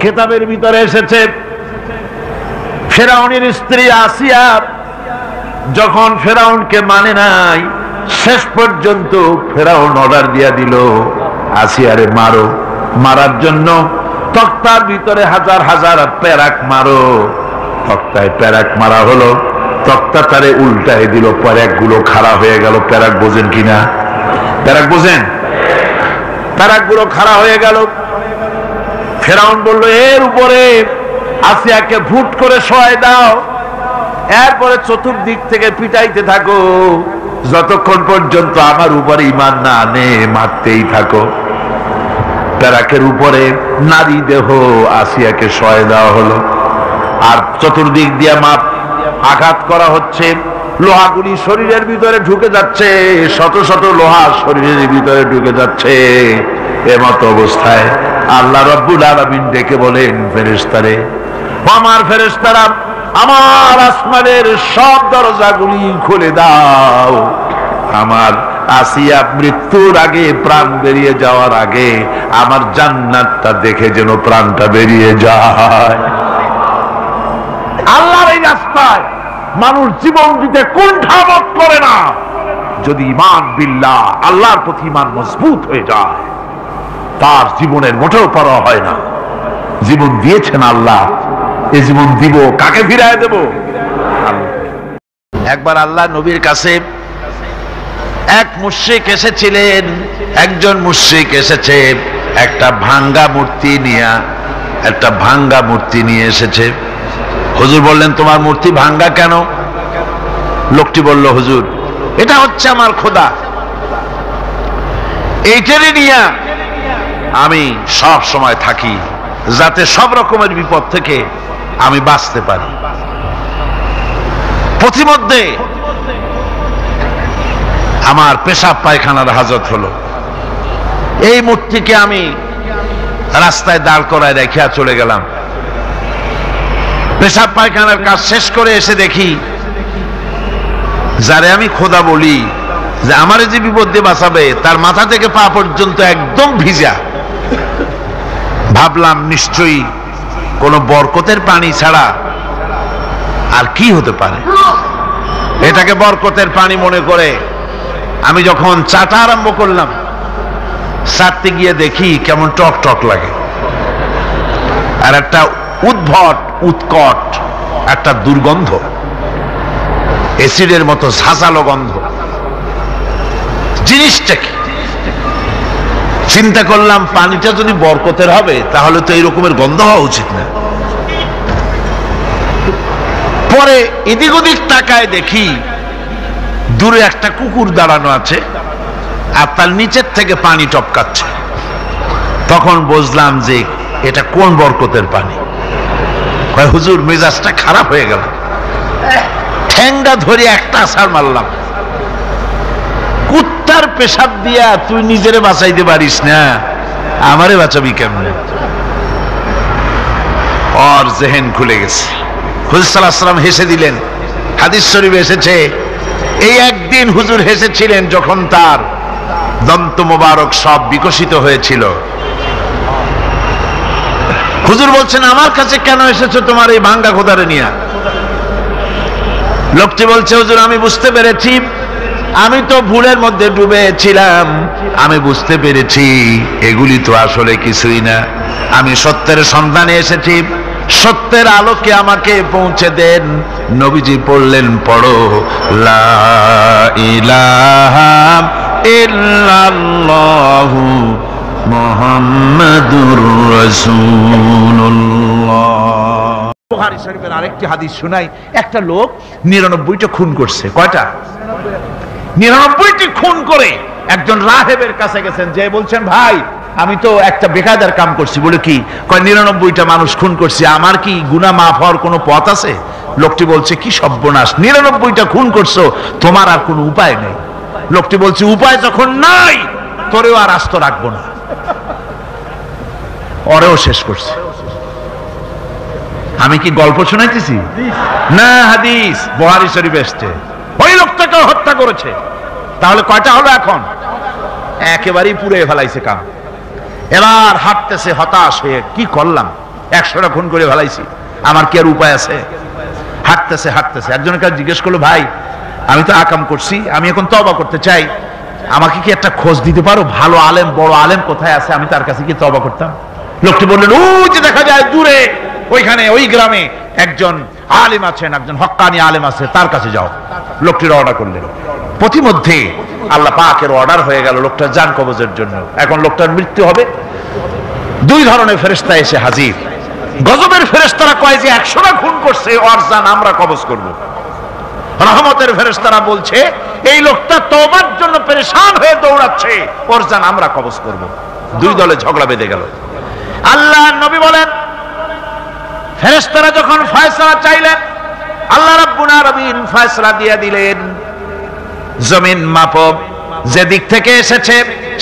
কিতাবের ভিতরে এসেছে ফেরাউনের স্ত্রী আসিয়া যখন ফেরাউনকে মানে নাই, শেষ পর্যন্ত ফেরাউন অর্ডার দিয়া দিল আসিয়ারে মারো। মারার জন্য তক্তার ভিতরে হাজার হাজার প্যারাক মারো। তক্তায় প্যারাক মারা হলো, তক্তা তারে উল্টায় দিল, প্যারাক গুলো খাড়া হয়ে গেল। প্যারাক বোঝেন কিনা? প্যারাক বোঝেন? প্যারাক গুলো খাড়া হয়ে গেল। ফেরাউন বলল এর উপরে আসিয়াকে ভুট করে শোয়াই দাও, এরপরে চতুর্দিক থেকে পিটাইতে থাকো, যতক্ষণ পর্যন্ত আমার উপরে ঈমান না আনে মারতেই থাকো। প্যারাকের উপরে নারী দেহ আসিয়াকে শোয়াই দেওয়া হলো, আর চতুর্দিক দিয়ে মাপ আঘাত করা হচ্ছে। লোহাগুলি শরীরের ভিতরে ঢুকে যাচ্ছে, শত শত লোহা শরীরের ভিতরে ঢুকে যাচ্ছে। এমত অবস্থায় আল্লাহ রাব্বুল আলামিন ডেকে বলেন ফেরেশতারে, আমার ফেরেশতারা আমার আসমানের সব দরজাগুলি খুলে দাও। আমার আসিয়া মৃত্যুর আগে, প্রাণ বেরিয়ে যাওয়ার আগে আমার জান্নাতটা দেখে যেন প্রাণটা বেরিয়ে যায়। আল্লাহর এই রাস্তায় মানুষ জীবন দিতে কুণ্ঠাবোধ করে না যদি ঈমান বিল্লাহ, আল্লাহর প্রতি ঈমান মজবুত হয়ে যায়, তার জীবনের মোটেও পরোয়া হয় না। জীবন দিয়েছেন আল্লাহ, এই জীবন দিব, কাকে ফিরায় দেব? একবার আল্লাহ নবীর কাছে এক মুশরিক এসেছিলেন। একজন মুশরিক এসেছে একটা ভাঙ্গা মূর্তি নিয়ে, একটা ভাঙ্গা মূর্তি নিয়ে এসেছে। হুজুর বললেন তোমার মূর্তি ভাঙ্গা কেন? লোকটি বলল হুজুর এটা হচ্ছে আমার খোদা, এইটারই নিয়ে আমি সব সময় থাকি যাতে সব রকমের বিপদ থেকে আমি বাঁচতে পারি। প্রতিমধ্যে আমার পেশাব পায়খানার হাজত হলো, এই মূর্তিকে আমি রাস্তায় দাঁড় করায় রেখে চলে গেলাম। পেশাব পায়খানার কাজ শেষ করে এসে দেখি যারে আমি খোদা বলি, যে আমারে যে বিপদ দিয়ে বাঁচাবে, তার মাথা থেকে পা পর্যন্ত একদম ভিজা। ভাবলাম নিশ্চয়ই কোন বরকতের পানি ছাড়া আর কি হতে পারে। এটাকে বরকতের পানি মনে করে আমি যখন চাটা আরম্ভ করলাম, চাটতে গিয়ে দেখি কেমন টক টক লাগে, আর একটা উদ্ভট উৎকট একটা দুর্গন্ধ, এসিডের মতো ঝাঁঝালো গন্ধ। জিনিসটা কি? চিন্তা করলাম পানিটা যদি বরকতের হবে তাহলে তো এই রকমের গন্ধ হওয়া উচিত না। পরে এদিক ওদিক তাকায় দেখি দূরে একটা কুকুর দাঁড়ানো আছে, আর তার নিচের থেকে পানি টপকাচ্ছে। তখন বুঝলাম যে এটা কোন বরকতের পানি। হুজুর মেজাজটা খারাপ হয়ে গেল, ঠ্যাংটা ধরে একটা আছাড় মারলাম। কুত্তার পেশাব দিয়া তুই নিজেরে বাঁচাইতে পারিস না, আমারে বাঁচাবি কেমনে? ওর জেহেন খুলে গেছে। হুজুর সাল্লাল্লাহু আলাইহি ওয়াসাল্লাম হেসে দিলেন। হাদিস শরীফে এসেছে এই একদিন হুজুর হেসেছিলেন যখন তার দন্ত মোবারক সব বিকশিত হয়েছিল। হুজুর বলছেন আমার কাছে কেন এসেছো তোমার এই ভাঙ্গা খোদারে নিয়ে? লোকটি বলছে হুজুর আমি বুঝতে পেরেছি, আমি তো ভুলের মধ্যে ডুবেছিলাম, আমি বুঝতে পেরেছি এগুলি তো আসলে কিছুই না, আমি সত্যের সন্ধানে এসেছি, সত্যের আলোকে আমাকে পৌঁছে দেন। নবীজি পড়লেন পড়ো লা ইলাহা ইল্লাল্লাহু মুহাম্মাদুর রাসূলুল্লাহ। বুখারী শরীফের আরেকটি হাদিস শোনাই, একটা লোক 99টা খুন করছে। কয়টা? 99টি খুন করে একজন রাহেবের কাছে গেছেন, যে বলছেন ভাই আমি তো একটা বেকায়দার কাম করছি। বলে কি? কয় 99টা মানুষ খুন করছি, আমার কি গুনাহ মাফ হওয়ার কোনো পথ আছে? লোকটি বলছে কি সর্বনাশ, 99টা খুন করছো, তোমার আর কোনো উপায় নেই। লোকটি বলছে উপায় যখন নাই তোরেও আর আস্ত রাখবো না, ওরেও শেষ করছে। আমি কি গল্প শোনাইতেছি না? হাদিস বুখারী শরীফে এসেছে, ওই লোকটাকে হত্যা করেছে। তাহলে কয়টা হলো এখন? একেবারেই পুড়ে ফেলাইছে কাম। এবার হাঁটতেছে হতাশ হয়ে, কি করলাম? 100টা খুন করে ফেলাইছি, আমার কি আর উপায় আছে? হাঁটতেছে হাঁটতেছে একজনের কাছে জিজ্ঞেস করলো, ভাই আমি তো আকাম করছি, আমি এখন তওবা করতে চাই, আমাকে কি একটা খোঁজ দিতে পারো, ভালো আলেম বড় আলেম কোথায় আছে, আমি তার কাছে কি তওবা করতাম? লোকটি বললেন, ওই যে দেখা যায় দূরে ওইখানে ওই গ্রামে একজন আলেম আছেন, একজন হক্কানি আলেম আছে, তার কাছে যাও। লোকটি রওনা করলেন। প্রতিমধ্যে আল্লাহ পাকের অর্ডার হয়ে গেল লোকটার জান কবজের জন্য। এখন লোকটার মৃত্যু হবে। 2 ধরনের ফেরেশতা এসে হাজির। গজবের ফেরেশতারা কয় যে 100টা খুন করছে, ওর জান আমরা কবজ করব। রহমতের ফেরেশতারা বলছে এই লোকটা তওবার জন্য পেরেশান হয়ে দৌড়াচ্ছে, ওর জান আমরা কবজ করব। 2 দলে ঝগড়া বেঁধে গেল। আল্লাহর নবী বলেন, ফেরেশতারা যখন ফয়সালা চাইলেন, আল্লাহ রাব্বুল আলামিন ফয়সালা দিয়ে দিলেন, জমিন মাপো, যে দিক থেকে এসেছে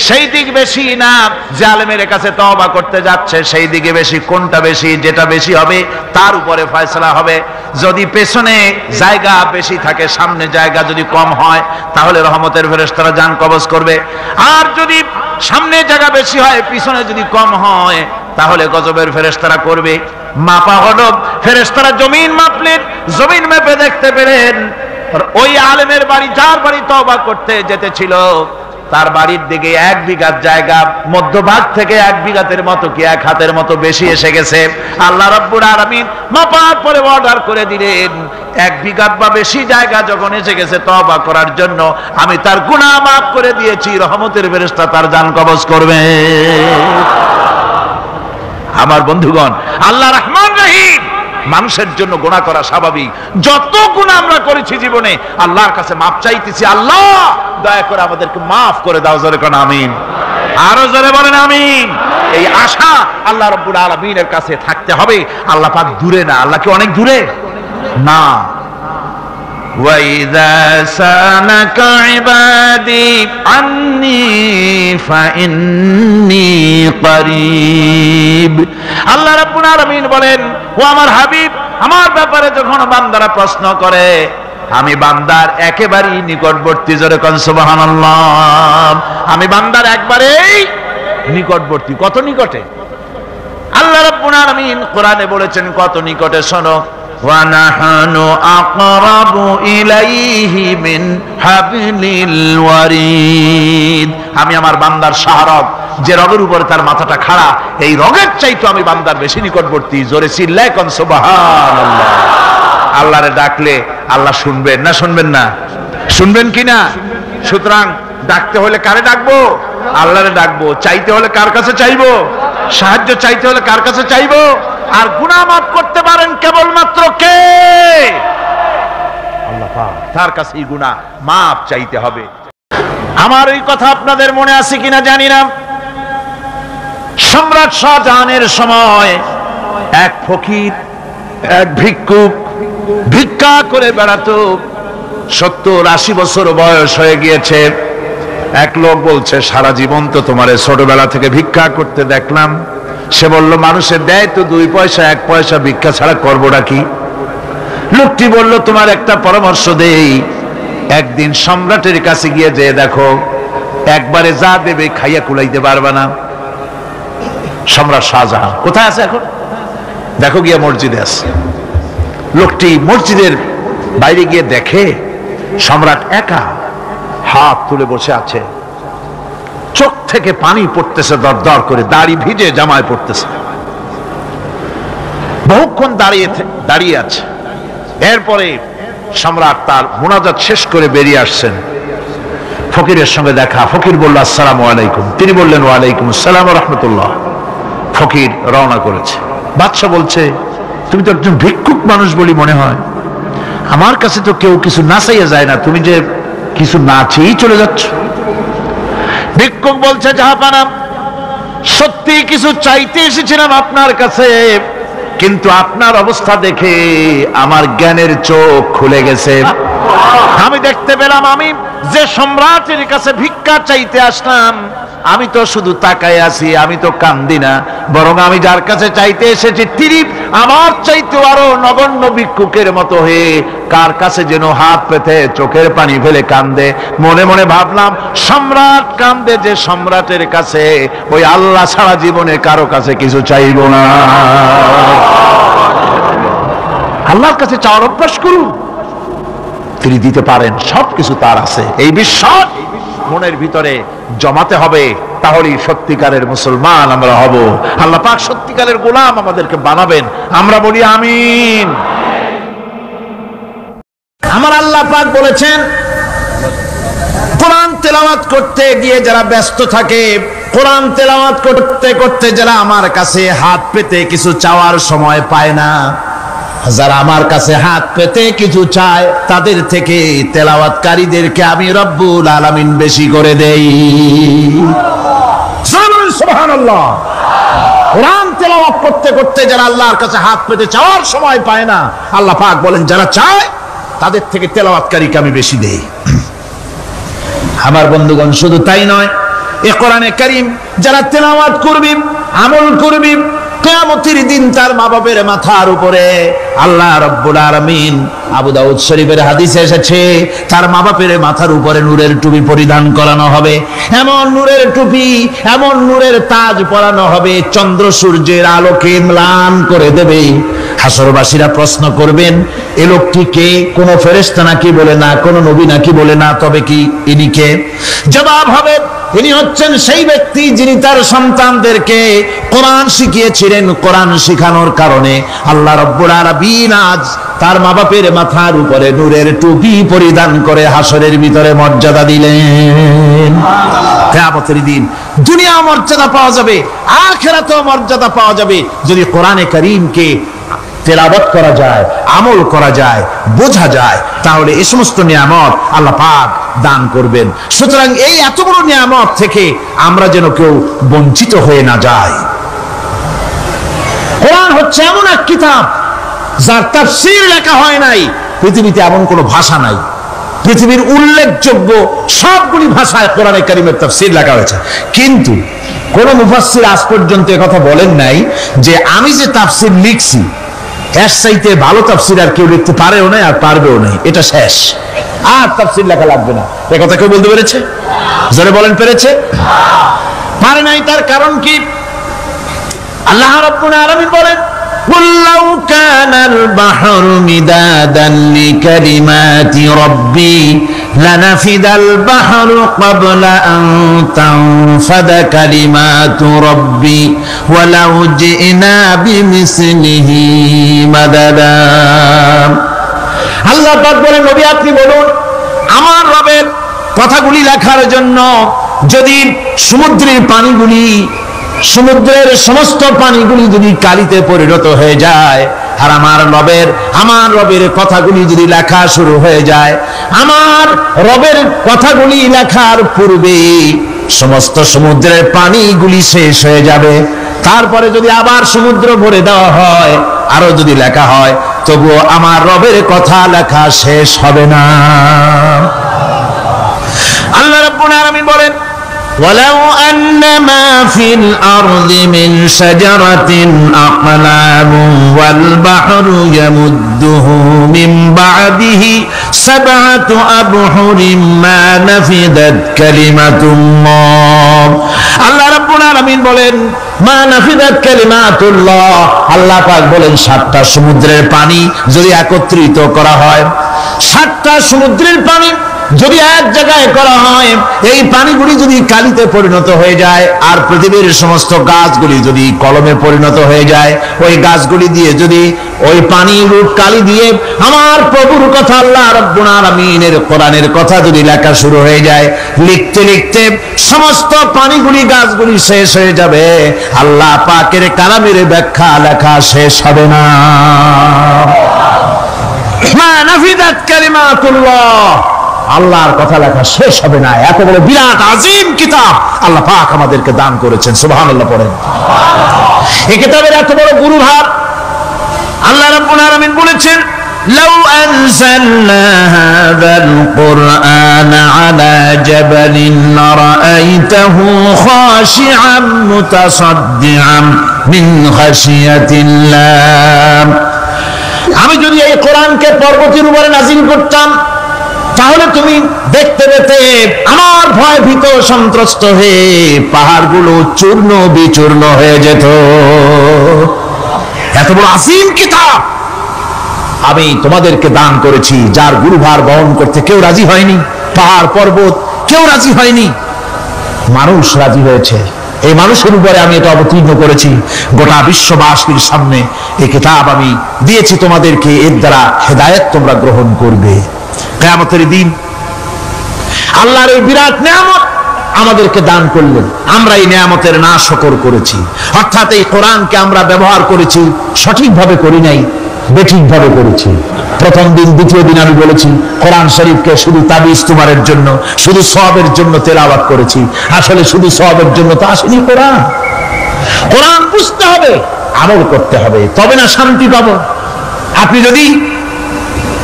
সেই দিক বেশি না, জালেমের কাছে তওবা করতে যাচ্ছে সেই দিকে বেশি। কোনটা বেশি? যেটা বেশি হবে তার উপরে ফয়সালা হবে। যদি পেছনে জায়গা বেশি থাকে, সামনে জায়গা যদি কম হয়, তাহলে রহমতের ফেরেশতারা জান কবজ করবে। আর যদি সামনে জায়গা বেশি হয়, পিছনে যদি কম হয়, তাহলে গজবের ফেরেশতারা করবে। মাপা হলো, ফেরেশতারা জমিন মাপলেন, জমিন মেপে দেখতে পেলেন ওই আলেমের বাড়ি, যার বাড়ি তওবা করতে যেতে ছিল, তার বাড়ির দিকে 1 বিঘা জায়গা মধ্যভাগ থেকে 1 বিঘাতের মতো কি 1 হাতের মতো বেশি এসে গেছে। আল্লাহ রাব্বুল আলামিন মাপার পরে অর্ডার করে দিলেন, 1 বিঘা বা বেশি জায়গা যখন এসে গেছে তওবা করার জন্য, আমি তার গুনাহ মাফ করে দিয়েছি, রহমতের ফেরেশতা তার জান কবজ করবে। আমার বন্ধুগণ, আল্লাহ রহমান রহিম। মানুষের জন্য গুনাহ করা স্বাভাবিক। যত গুনাহ আমরা করেছি জীবনে, আল্লাহর কাছে মাপ চাইতেছি, আল্লাহ দয়া করে আমাদেরকে মাফ করে দাও। জোরে কোন আমিন, আরো জোরে বলেন আমিন। এই আশা আল্লাহ রাব্বুল আলামিনের কাছে থাকতে হবে। আল্লাহ পাক দূরে না, আল্লাহ কি অনেক দূরে না। وَإِذَا سَأَلَكَ عِبَادِي عَنِّي فَإِنِّي قَرِيبٌ। আল্লাহ রাব্বুল আলামিন বলেন, ও আমার হাবিব, আমার ব্যাপারে যখন বান্দারা প্রশ্ন করে, আমি বান্দার একেবারেই নিকটবর্তী। জোরে কোন সুবহানাল্লাহ। আমি বান্দার একবারেই নিকটবর্তী। কত নিকটে? আল্লাহ রাব্বুল আলামিন কোরআনে বলেছেন কত নিকটে, শোনো। وَنَحْنُ أَقْرَبُ إِلَيْهِ مِنْ حَبْلِ الْوَرِيدِ। আমি আমার বান্দার শাহরগ, যে রগের উপরে তার মাথাটা খাড়া, এই রগের চাইতে আমি বান্দার বেশি নিকটবর্তী। জোরে চিল্লায় কোন সুবহানাল্লাহ। আল্লাহরে ডাকলে আল্লাহ শুনবেন না? শুনবেন না? শুনবেন কিনা? সুতরাং ডাকতে হলে কারে ডাকবো? আল্লাহরে ডাকবো। চাইতে হলে কার কাছে চাইবো? সাহায্য চাইতে হলে কার কাছে চাইবো? আর গুনাহ মাফ করতে পারেন কেবলমাত্র কে? আল্লাহ পাক। তার কাছেই গুনাহ মাফ চাইতে হবে। আমার এই কথা আপনাদের মনে আছে কিনা জানি না। সম্রাট শাহজাহানের সময় এক ফকির, এক ভিক্ষুক ভিক্ষা করে বেড়াতো। 70-80 বছর বয়স হয়ে গিয়েছে। এক লোক বলছে, সারা জীবন তো তোমারে ছোটবেলা থেকে ভিক্ষা করতে দেখলাম। সে বলল, মানুষের দেয় তো 2 পয়সা 1 পয়সা, ভিক্ষা ছাড়া করবোটা কি? লোকটি বলল, তোমার একটা পরামর্শ দেই, একদিন সম্রাটের কাছে গিয়ে যে দেখো, একবারে যা দেবে খাইয়া কুলাইতে পারবে না। সম্রাট শাহজাহান কোথায় আছে এখন? দেখো গিয়া মসজিদে আছে। লোকটি মসজিদের বাইরে গিয়ে দেখে সম্রাট একা হাত তুলে বসে আছে। চোখ থেকে পানি পড়তেছে দর দর করে, দাড়ি ভিজে জামায় পড়তেছে। বহুক্ষণ দাঁড়িয়ে আছে। এরপরে সম্রাট তার মুনাজাত শেষ করে বেরিয়ে আসছেন। ফকিরের সঙ্গে দেখা। ফকির বলল, আসসালামু আলাইকুম। তিনি বললেন, ওয়ালাইকুম আসসালাম ওয়া রাহমাতুল্লাহ। ফকির রওনা করেছে। বাদশা বলছে, তুমি তো একজন ভিক্ষুক মানুষ বলি মনে হয়, আমার কাছে তো কেউ কিছু না চাইয়া যায় না, তুমি যে কিছু না চেয়েই চলে যাচ্ছ। ভিক্ষুক বলছে, জাহাপানা, সত্যি কিছু চাইতে এসেছিলাম আপনার কাছে, কিন্তু আপনার অবস্থা দেখে আমার জ্ঞানের চোখ খুলে গেছে। আমি দেখতে পেলাম, আমি যে সম্রাটের কাছে ভিক্ষা চাইতে আসলাম, আমি তো শুধু তাকায় আছি, আমি তো কান্দি না, বরং আমি যার কাছে চাইতে এসেছি তিনি আমার চাইতে আরো নগণ্য ভিক্ষুকের মতো হয়ে কার কাছে যেন হাত পেতে চোখের পানি ফেলে কান্দে। মনে মনে ভাবলাম, সম্রাট কান্দে যে সম্রাটের কাছে, ওই আল্লাহ ছাড়া জীবনে কারো কাছে কিছু চাইব না। আল্লাহর কাছে চাওয়ার অভ্যাস করুন, তিনি দিতে পারেন, সবকিছু তার আছে। এই বিশ্বাস মনের ভিতরে জমাতে হবে, তাহলেই সত্যিকারের মুসলমান আমরা হব। আল্লাহ পাক সত্যিকারের গোলাম আমাদেরকে বানাবেন, আমরা বলি আমিন। আমার আল্লাহ পাক বলেছেন, কোরআন তেলাওয়াত করতে গিয়ে যারা ব্যস্ত থাকে, কোরআন তেলাওয়াত করতে করতে যারা আমার কাছে হাত পেতে কিছু চাওয়ার সময় পায় না, যারা আমার কাছে হাত পেতে কিছু চায়, তাদের থেকে তেলাওয়াতকারীদেরকে আমি রব্বুল আলামিন বেশি করে দেই। সুবহানাল্লাহ। কোরআন তেলাওয়াত করতে করতে যারা আল্লাহর কাছে হাত পেতে চাওয়ার সময় পায় না, আল্লাহ পাক বলেন যারা চায় তাদের থেকে তেলাওয়াতকারীকে আমি বেশি দেই। আমার বন্ধুগণ, শুধু তাই নয়, এই কোরআনে কারীম যারা তেলাওয়াত করবে, আমল করবে, কিয়ামতের দিন তার মা বাপের মাথার উপরে আল্লাহ রাব্বুল আলামিন, আবু দাউদ শরীফের হাদিসে এসেছে, তার মা বাপের মাথার উপরে নূরের টুপি পরিধান করানো হবে। এমন নূরের টুপি, এমন নূরের তাজ পরানো হবে, চন্দ্র সূর্যের আলোকে ম্লান করে দেবে। হাসরবাসীরা প্রশ্ন করবেন, এ লোকটি কে? কোন ফেরেশতা নাকি? বলে না। কোন নবী নাকি? বলে না। তবে কি ইনি কে? জবাব হবে, ইনি হচ্ছেন সেই ব্যক্তি যিনি তার সন্তানদেরকে কোরআন শিখিয়েছিলেন। কোরআন শিখানোর কারণে আল্লাহ রাব্বুল আলামিন আজ তার মা বাপের মাথার উপরে নূরের টুপি পরিধান করে হাসরের ভিতরে মর্যাদা দিলেন। কিয়ামতের দিন দুনিয়া মর্যাদা পাওয়া যাবে, আখিরাতেও মর্যাদা পাওয়া যাবে যদি কোরআনে কারীমকে তেলাওয়াত করা যায়, আমল করা যায়, বোঝা যায়, তাহলে এই সমস্ত নিয়ামত আল্লাহ পাক দান করবেন। সুতরাং এই এত বড় নিয়ামত থেকে আমরা যেন কেউ বঞ্চিত হয়ে না যাই। কোরআন হচ্ছে এমন এক কিতাব যার তাফসীর লেখা হয় নাই। পৃথিবীতে এমন কোন ভাষা নাই, পৃথিবীর উল্লেখযোগ্য সবগুলি ভাষায় কোরআনে কারীমের তাফসীর লেখা হয়েছে, কিন্তু কোন মুফাসসির আজ পর্যন্ত একথা বলেন নাই যে আমি যে তাফসীর লিখছি এর চাইতে ভালো তাফসীর আর কেউ লিখতে পারেও না, আর পারবেও না, এটা শেষ, আর তাফসীর লেখা লাগবে না। এই কথা কেউ বলতে পেরেছে? জোরে বলেন, পেরেছে? পারে নাই। তার কারণ কি? আল্লাহ রাব্বুল আলামিন বলেন, قُلْ لَوْ كَانَ الْبَحْرُ مِدَادًا لِكَلِمَاتِ رَبِّي لَنَفِدَ الْبَحْرُ قَبْلَ أَن تَنفَدَ كَلِمَاتُ رَبِّي وَلَوْ جِئْنَا بِمِثْلِهِ مَدَدًا। আল্লাহ পাক বলেন, নবী আপনি বলুন, আমার রবের কথাগুলি লেখার জন্য যদি সমুদ্রের পানিগুলি, সমুদ্রের সমস্ত পানিগুলি যদি কালিতে পরিণত হয়ে যায়, আর আমার রবের কথাগুলি যদি লেখা শুরু হয়ে যায়, আমার রবের কথাগুলি লেখার পূর্বে সমস্ত সমুদ্রের পানিগুলি শেষ হয়ে যাবে, তারপরে যদি আবার সমুদ্র ভরে দেওয়া হয়, আরো যদি লেখা হয়, তবুও আমার রবের কথা লেখা শেষ হবে না। আল্লাহ রাব্বুল আলামিন বলেন, وَلَوْ أَنَّ مَا فِي الْأَرْضِ مِنْ شَجَرَةٍ أَقْلَامٌ وَالْبَحْرُ يَمُدُّهُ مِنْ بَعْدِهِ سَبْعَةُ أَبْحُرٍ مَا نَفِدَتْ كَلِمَةُ اللَّهِ। আল্লাহ রাব্বুল আলামিন বলেন, মা নাফিদাত কালিমাতুল্লাহ। আল্লাহ পাক বলেন, 7টা সমুদ্রের পানি যদি একত্রিত করা হয়, 7টা সমুদ্রের পানি যদি এক জায়গায় করা হয়, এই পানিগুলি যদি কালিতে পরিণত হয়ে যায়, আর পৃথিবীর সমস্ত গাছগুলি যদি কলমে পরিণত হয়ে যায়, ওই গাছগুলি দিয়ে যদি ওই পানির কালি দিয়ে আমার প্রভুর কথা, আল্লাহ রাব্বুল আলামিনের কোরআনের কথা যদি লেখা শুরু হয়ে যায়, লিখতে লিখতে সমস্ত পানিগুলি, গাছগুলি শেষ হয়ে যাবে, আল্লাহ পাকের কালামের ব্যাখ্যা লেখা শেষ হবে না। মা নাফিদাত কালিমাতুল্লাহ, আল্লাহর কথা লেখা শেষ হবে না। এত বড় বিরাট আজিম কিতাব আল্লাহ পাক আমাদেরকে দান করেছেন, সুবহানাল্লাহ পড়েন। এই কিতাবের এত বড় গুরুভার আল্লাহ রাব্বুল আলামিন বলেছেন, লাউ আনজালনা হাযাল কুরআন আলা জাবালিন রাআইতাহু খাশিআন মুতাসাদ্দিআন মিন খাশিয়াতিল্লাহ। আমি যদি এই কোরআনকে পর্বতের উপরে নাযিল করতাম, তাহলে তুমি দেখতে পেতে আমার ভয় ভীত সন্ত্রস্ত হয়ে পাহাড়গুলো চূর্ণ বিচূর্ণ হয়ে যেত। এত বড় আসীম কিতাব আমি তোমাদেরকে দান করেছি, যার গুরুভার বহন করতে কেউ রাজি হয়নি, পাহাড় পর্বত কেউ রাজি হয়নি, মানুষ রাজি হয়েছে। এই মানুষের উপরে আমি এটা অবতীর্ণ করেছি, গোটা বিশ্ববাসীর সামনে এই কিতাব আমি দিয়েছি তোমাদেরকে, এর দ্বারা হেদায়েত তোমরা গ্রহণ করবে। কিয়ামতের দিন আল্লাহর এই বিরাট নিয়ামত আমাদেরকে দান করলেন, আমরা এই নিয়ামতের নাশকর করেছি, অর্থাৎ এই কোরআনকে আমরা ব্যবহার করেছি সঠিকভাবে করি নাই, বেঠিকভাবে করেছি। প্রথম দিন দ্বিতীয় দিন আমি বলেছি কোরআন শরীফকে শুধু তাবিজ তোমারের জন্য, শুধু সওয়াবের জন্য তেলাওয়াত করেছি। আসলে শুধু সওয়াবের জন্য তো আসেনি কোরআন। কোরআন বুঝতে হবে, আমল করতে হবে, তবে না শান্তি পাবো। আপনি যদি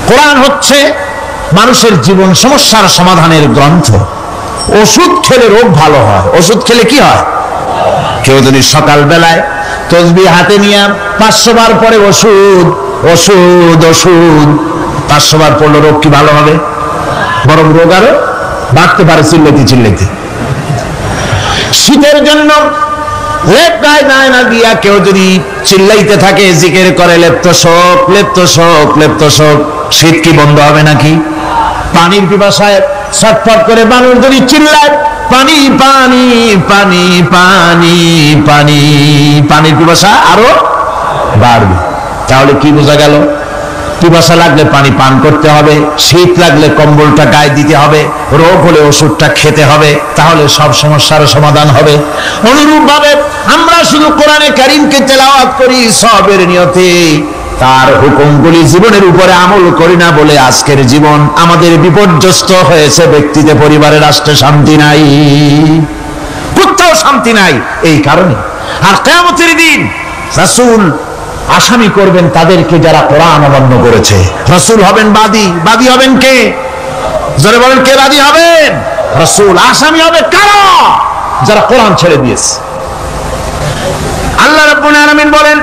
কোরআন হচ্ছে মানুষের জীবন সমস্যার সমাধানের গ্রন্থ, ওষুধ খেলে রোগ ভালো হয়। ওষুধ খেলে কি হয়? কেউ যদি সকাল বেলায় তসবিহ হাতে নিয়ে 500 বার পরে ওষুধ ওষুধ ওষুধ 500 বার পড়লে রোগ কি ভালো হবে? বরং রোগ আরো বাড়তে পারে চিল্লাইতে চিল্লাইতে। শীতের জন্য লেপ্টায় না দিয়া কেউ যদি চিল্লাইতে থাকে, জিকির করে লেপ্ত শোক লেপ্ত শোক লেপ্ত শোক, শীত কি বন্ধ হবে নাকি? পানির পিপাসায় ছটফট করে মানুষ যদি চিল্লায় পানি পানি পানি পানি পানি, পানির পিপাসা আরো বাড়বে। তাহলে কি বোঝা গেল? পিপাসা লাগলে পানি পান করতে হবে, শীত লাগলে কম্বলটা গায়ে দিতে হবে, রোগ হলে ওষুধটা খেতে হবে, তাহলে সব সমস্যার সমাধান হবে। অনুরূপ ভাবে আমরা শুধু কোরআনে কারীমকে তেলাওয়াত করি সওয়াবের নিয়তে, তার হুকুমগুলি জীবনের উপরে আমল করি না বলে আজকের জীবন আমাদের বিপর্যস্ত হয়েছে। ব্যক্তিতে, পরিবারে, রাষ্ট্রে শান্তি নাই, কোথাও শান্তি নাই এই কারণে। আর কিয়ামতের দিন রাসূল আসামি করবেন তাদেরকে যারা কোরআন অমান্য করেছে। রাসূল হবেন বাদী। বাদী হবেন কে? জোরে বলেন, কে বাদী হবেন? রাসূল। আসামি হবে কারা? যারা কোরআন ছেড়ে দিয়েছে। আল্লাহ রাব্বুল আলামিন বলেন,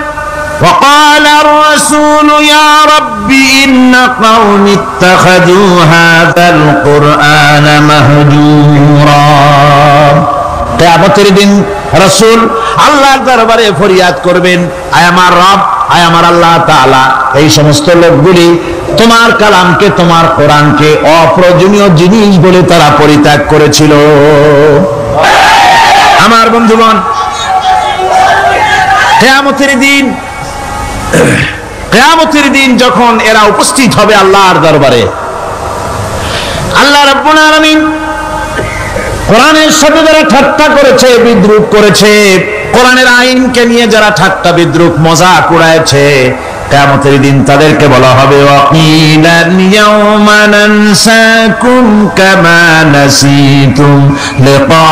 وقال الرسول يا رب إن قومي اتخذوا هذا القرآن مهجورا। কিয়ামতের দিন রাসূল আল্লাহর দরবারে ফরিয়াদ করবেন, আয় আমার রব, আয় আমার আল্লাহ তাআলা, এই সমস্ত লোকগুলি তোমার কালামকে, তোমার কোরআনকে অপ্রয়োজনীয় জিনিস বলে তারা পরিত্যাগ করেছিল। আমার বন্ধুগণ, কিয়ামতের দিন যখন এরা উপস্থিত হবে আল্লাহর দরবারে, আল্লাহ রাব্বুল আলামিন কোরআনের সাথে যারা ঠাট্টা করেছে, বিদ্রুপ করেছে, কোরআনের আইনকে নিয়ে যারা ঠাট্টা বিদ্রুপ মজাক উড়াইছে, কিয়ামতের দিন তাদেরকে বলা হবে ওয়াকিলাল ইয়াউমা নানসাকুম কামা নাসিতুম লিকা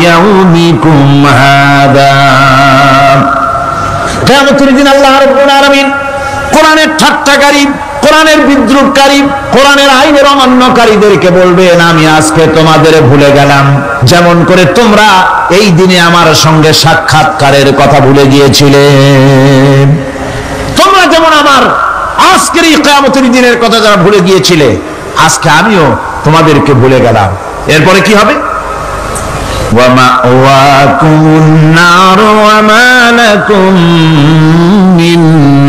ইয়াউমিকুম হাদা। কিয়ামতের দিন আল্লাহ রাব্বুল আলামিন কোরআনের ঠাট্টাকারী, কোরআনের বিদ্রুপকারী, কোরআনের আইনের অমান্যকারীদেরকে বলবেন, আমি আজকে তোমাদের ভুলে গেলাম, যেমন করে তোমরা এই দিনে আমার সঙ্গে সাক্ষাৎকারের কথা ভুলে গিয়েছিলে। তোমরা যেমন আমার আজকের এই কিয়ামতের দিনের কথা যারা ভুলে গিয়েছিলে, আজকে আমিও তোমাদেরকে ভুলে গেলাম। এরপরে কি হবে? ওয়ামাওয়াকুমুন নার ওয়া মা লাকুম মিন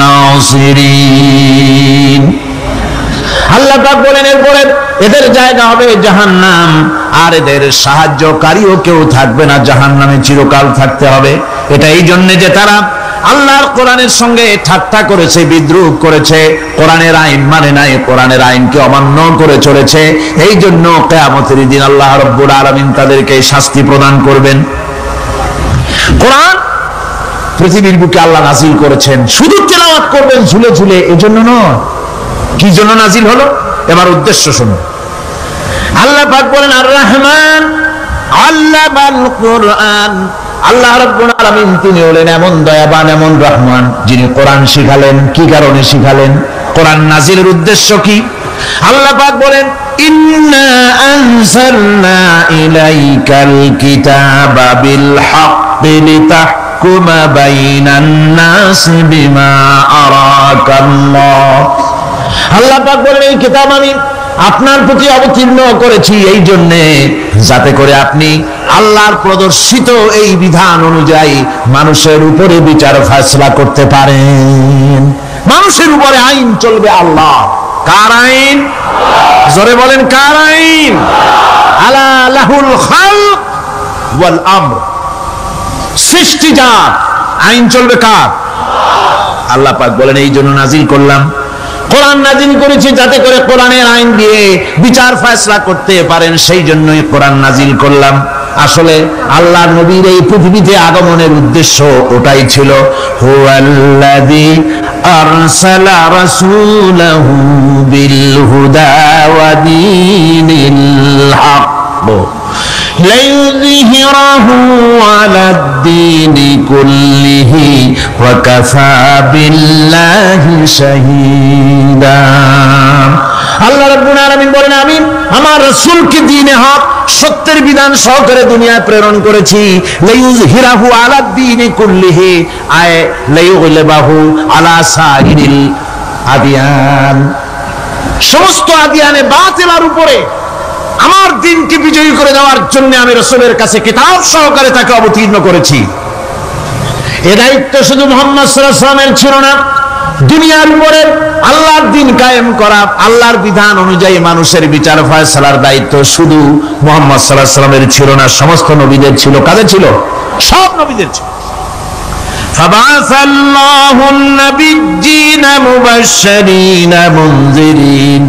নাসিরিন। আল্লাহ পাক বলেন এরপরে এদের জায়গা হবে জাহান্নাম, আর এদের সাহায্যকারীও কেউ থাকবে না, জাহান্নামে চিরকাল থাকতে হবে। এটা এই জন্য যে তারা আল্লাহর কোরআনের সঙ্গে ঠাট্টা করেছে, বিদ্রুপ করেছে, কোরআনের আইন মানে নাই, কোরআনের আইনকে অমান্য করে চলেছে। এই জন্য কিয়ামতের দিন আল্লাহ রাব্বুল আলামিন তাদেরকে শাস্তি প্রদান করবেন। কোরআন পৃথিবীর বুকে আল্লাহ নাজিল করেছেন, শুধু তেলাওয়াত করবেন ঝুলে ঝুলে, এজন্য নয়। কি জন্য নাজিল হলো? এবার উদ্দেশ্য শুনুন। আল্লাহ পাক বলেন আর রহমান আল্লামাল কোরআন। আল্লাহ রাব্বুল আলামিন তিনি হলেন এমন দয়াবান, এমন রহমান, যিনি কোরআন শিখালেন। কি কারণে শিখালেন? কোরআন নাজিলের উদ্দেশ্য কি? আল্লাহ পাক বলেন, ইন্না আনজালনা ইলাইকাল কিতাবা বিল হাক্কি লিতাহকুমা বাইনান নাসি বিমা আরাকাল্লাহ। আল্লাহ পাক বলেন, এই কিতাব আমি আপনার প্রতি অবতীর্ণ করেছি এই জন্যে যাতে করে আপনি আল্লাহর প্রদর্শিত এই বিধান অনুযায়ী মানুষের উপরে বিচার ফয়সালা করতে পারেন। মানুষের উপরে আইন চলবে আল্লাহ। কার আইন? জোরে বলেন, কার আইন? আলা লাহুল খালক ওয়াল আমর। সৃষ্টি যার, আইন চলবে কার? আল্লাহ পাক বলেন, এই জন্য নাজিল করলাম, কোরআন নাজিল করেছি যাতে করে কোরআনের আইন দিয়ে বিচার ফয়সালা করতে পারেন, সেই জন্যই কোরআন নাজিল করলাম। আসলে আল্লাহর নবীর এই পৃথিবীতে আগমনের উদ্দেশ্য ওটাই ছিল। হুয়াল্লাযী আরসালা রাসূলাহু বিল হুদা ওয়া দীনিল হক লিইয়ুযহিরাহু আলাদ-দীনি কুল্লিহি ওয়া কাফা বিল্লাহি শাহীদা। আল্লাহ রাব্বুল আলামিন বলেন, আমি আমার রাসূলকে দ্বীনে হক, সত্যের বিধান সহকারে দুনিয়ায় প্রেরণ করেছি। লিইয়ুযহিরাহু আলাদ-দীনি কুল্লিহি, আয় লিইয়ুগলিবাহু আলা সাইরিল আদিয়ান। সমস্ত আদিয়ানে বাতিলের উপরে আমার দ্বীনকে বিজয়ী করে দেওয়ার জন্য আমি রাসূলের কাছে কিতাব সহকারে তাকে অবতীর্ণ করেছি। এ দায়িত্ব শুধু মুহাম্মদ সাল্লাল্লাহু আলাইহি ওয়াসাল্লামের ছিল না, দুনিয়ার উপরে আল্লাহর দ্বীন কায়েম করা, আল্লাহর বিধান অনুযায়ী মানুষের বিচার ফয়সালার দায়িত্ব শুধু মুহাম্মদ সাল্লাল্লাহু আলাইহি ওয়াসাল্লামের ছিল না, সমস্ত নবীদের ছিল। কাদের ছিল? সব নবীদের ছিল। فبعث الله النبيين مبشرين منذرين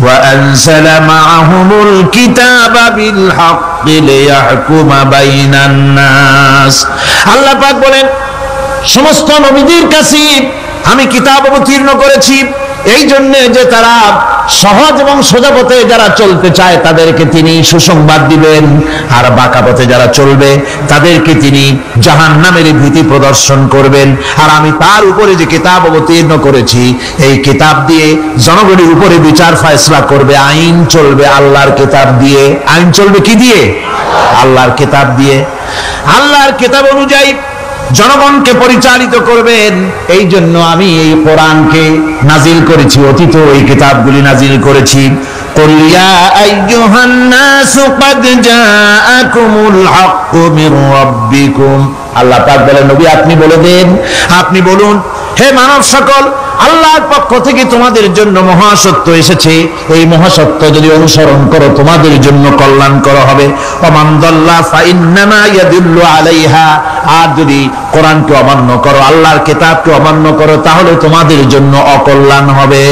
وأنزل معهم الكتاب بالحق ليحكم بين الناس। আল্লাহ পাক বলেন, সমস্ত নবীদের কাছে আমি কিতাব অবতীর্ণ করেছি এই জন্য যে তারা সহজ এবং সোজা পথে যারা চলতে চায় তাদেরকে তিনি সুসংবাদ দিবেন, আর বাঁকা পথে যারা চলবে তাদেরকে তিনি জাহান্নামের ভীতি প্রদর্শন করবেন। আর আমি তার উপরে যে কিতাব অবতীর্ণ করেছি এই কিতাব দিয়ে জনগণের উপরে বিচার ফয়সালা করবে, আইন চলবে আল্লাহর কিতাব দিয়ে। আইন চলবে কি দিয়ে? আল্লাহর কিতাব দিয়ে। আল্লাহর কিতাব অনুযায়ী জনগণকে পরিচালিত করবেন, এই জন্য আমি এই কোরআনকে নাজিল করেছি, অতীত এই কিতাবগুলি নাজিল করেছি। কুল ইয়া আইয়ুহান নাসু ক্বাদ জাআকুমুল হাক্কু মির রাব্বিকুম। আল্লাহ পাক বলেন, নবী আপনি বলে দেন, আপনি বলুন, হে মানব সকল, আল্লাহর পক্ষ থেকে তোমাদের জন্য মহাসত্য এসেছে, এই মহাসত্য যদি অনুসরণ করো তোমাদের জন্য কল্যাণকর হবে। ওমান দাল্লা ফাইন্নামা ইয়াদুল্লু আলাইহা, আর যদি কোরআনকে অমান্য করো, আল্লাহর কিতাবকে অমান্য করো, তাহলে তোমাদের জন্য অকল্যাণ হবে।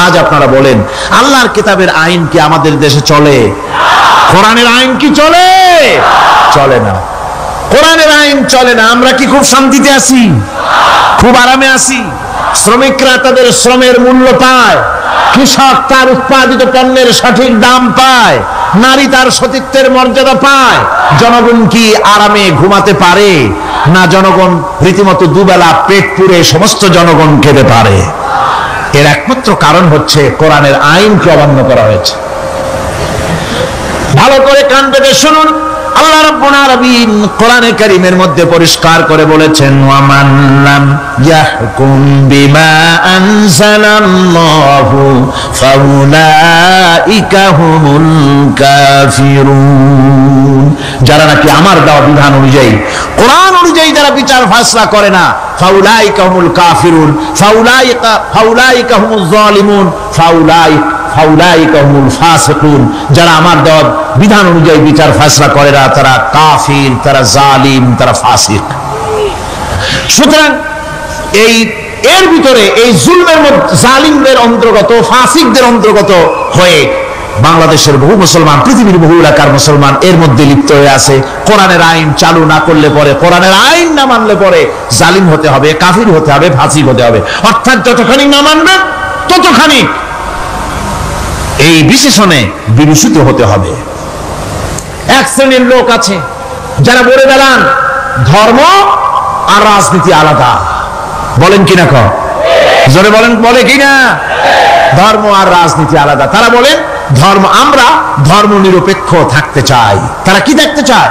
আজ আপনারা বলেন, আল্লাহর কিতাবের আইন কি আমাদের দেশে চলে? কোরআনের আইন কি চলে? চলে না। কোরআনের আইন চলে না। আমরা কি খুব শান্তিতে আছি? খুব আরামে আছি? শ্রমিকরা তাদের শ্রমের মূল্য পায়, কৃষক তার উৎপাদিত পণ্যের সঠিক দাম পায়, নারী তার সতীত্বের মর্যাদা পায়। জনগণ কি আরামে ঘুমাতে পারে? না, জনগণ রীতিমতো দুবেলা পেট পুরে সমস্ত জনগণ খেতে পারে। এর একমাত্র কারণ হচ্ছে কোরআনের আইনকে অমান্য করা হয়েছে। ভালো করে কান পেতে শুনুন, আল্লাহ রাব্বুল আলামিন কোরআনে কারীমের মধ্যে পরিষ্কার করে বলেছেন, ওয়া মান লাম ইয়াহকুম বিমা আনজালাল্লাহু ফাউলাইকা হুমুল কাফিরুন। যারা নাকি আমার দেওয়া বিধান অনুযায়ী, কোরআন অনুযায়ী যারা বিচার ফয়সালা করে না, ফাউলাইকা হুমুল কাফিরুন, ফাউলাইকা হুমুজ জালিমুন, ফাউলাইকা হুমুল ফাসিকুন। যারা আমার দেওয়া বিধান অনুযায়ী বিচার ফয়সালা করে না তারা কাফির, তারা জালিম, তারা ফাসিক। সুতরাং এর ভিতরে এই জুলমের মধ্যে জালিমদের অন্তর্গত, ফাসিকদের অন্তর্গত হয়ে বাংলাদেশের বহু মুসলমান, পৃথিবীর বহু এলাকার মুসলমান এর মধ্যে লিপ্ত হয়ে আছে। কোরআনের আইন চালু না করলে পরে, কোরআনের আইন না মানলে পরে জালিম হতে হবে, কাফির হতে হবে, ফাসিক হতে হবে। অর্থাৎ যতখানি না মানবে ততখানি এই বিশেষণে বিভূষিত হতে হবে। এক শ্রেণীর লোক আছে যারা বলে বেড়ান ধর্ম আর রাজনীতি আলাদা। বলেন কিনা? জোরে বলেন, বলে কিনা? ধর্ম আর রাজনীতি আলাদা। তারা বলেন আমরা ধর্ম নিরপেক্ষ থাকতে চাই। তারা কি থাকতে চায়?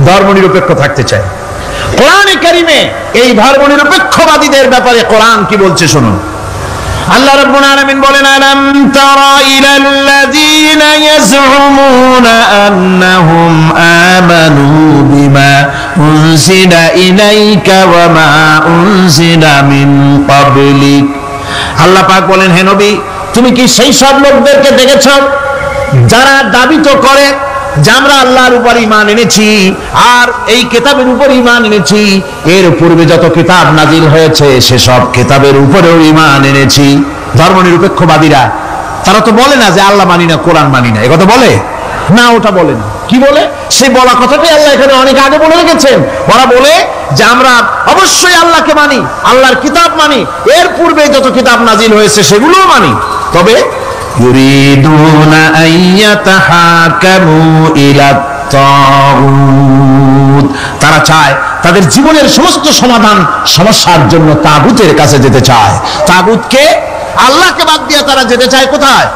ধর্ম নিরপেক্ষ থাকতে চায়। কোরআনে কারিমে এই ধর্ম নিরপেক্ষবাদীদের ব্যাপারে কোরআন কি বলছে শুনুন। আল্লাহ রাব্বুল আলামিন বলেন, আলাম তারা ইলাল্লাযীনা ইয়াজউমুনা আন্নাহুম আমানু বিমা উনজিলা ইলাইকা ওয়া মা উনজিলা মিন ক্বাবলিক। আল্লাহ পাক বলেন, হে নবী, তুমি কি সেই সব লোকদেরকে দেখেছ যারা দাবি তো করে যে আমরা আল্লাহর উপর ঈমান এনেছি আর এই কিতাবের উপর ঈমান এনেছি, এর পূর্বে যত কিতাব নাজিল হয়েছে সেসব কিতাবের উপরেও ঈমান এনেছি। ধর্ম নিরপেক্ষবাদীরা তারা তো বলে না যে আল্লাহ মানি না, কোরআন মানি না, একথা বলে না, ওটা বলে না। কি বলে? সেই বলা কথাটাই আল্লাহ এখানে অনেক আগে বলে রেখেছেন। ওরা বলে যে আমরা অবশ্যই আল্লাহকে মানি, আল্লাহর কিতাব মানি, এর পূর্বে যত কিতাব নাজিল হয়েছে সেগুলোও মানি, তবে ইউরিদুনা আইয়াতাহাকামু ইলাত তাগুত, তারা চায় তাদের জীবনের সমস্ত সমাধান সমস্যার জন্য তাগুতের কাছে যেতে চায়। তাগুতকে, আল্লাহকে বাদ দিয়ে তারা যেতে চায় কোথায়?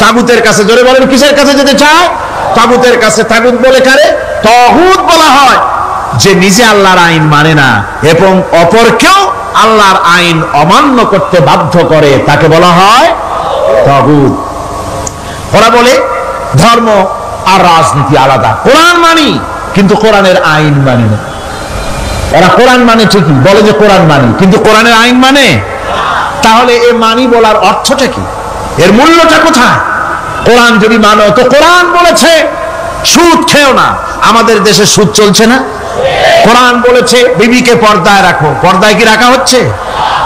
তাগুতের কাছে। জোরে বলেন, কিসের কাছে যেতে চায়? তাগুতের কাছে। তাগুত বলে কারে? তাগুত বলা হয় যে নিজে আল্লাহর আইন মানে না এবং অপরকেও আল্লাহর আইন অমান্য করতে বাধ্য করে, তাকে বলা হয় তাগুত। ওরা বলে ধর্ম আর রাজনীতি আলাদা। কোরআন মানি কিন্তু কোরআনের আইন মানি না। ওরা কোরআন মানে ঠিকই, বলে যে কোরআন মানি, কিন্তু কোরআনের আইন মানে। তাহলে এ মানি বলার অর্থটা কি? এর মূল্যটা কোথায়? কোরআন যদি মানো তো কোরআন বলেছে সুদ খেও না, আমাদের দেশে সুদ চলছে না? কোরআন বলেছে বিবিকে পর্দায় রাখো, পর্দায় কি রাখা হচ্ছে?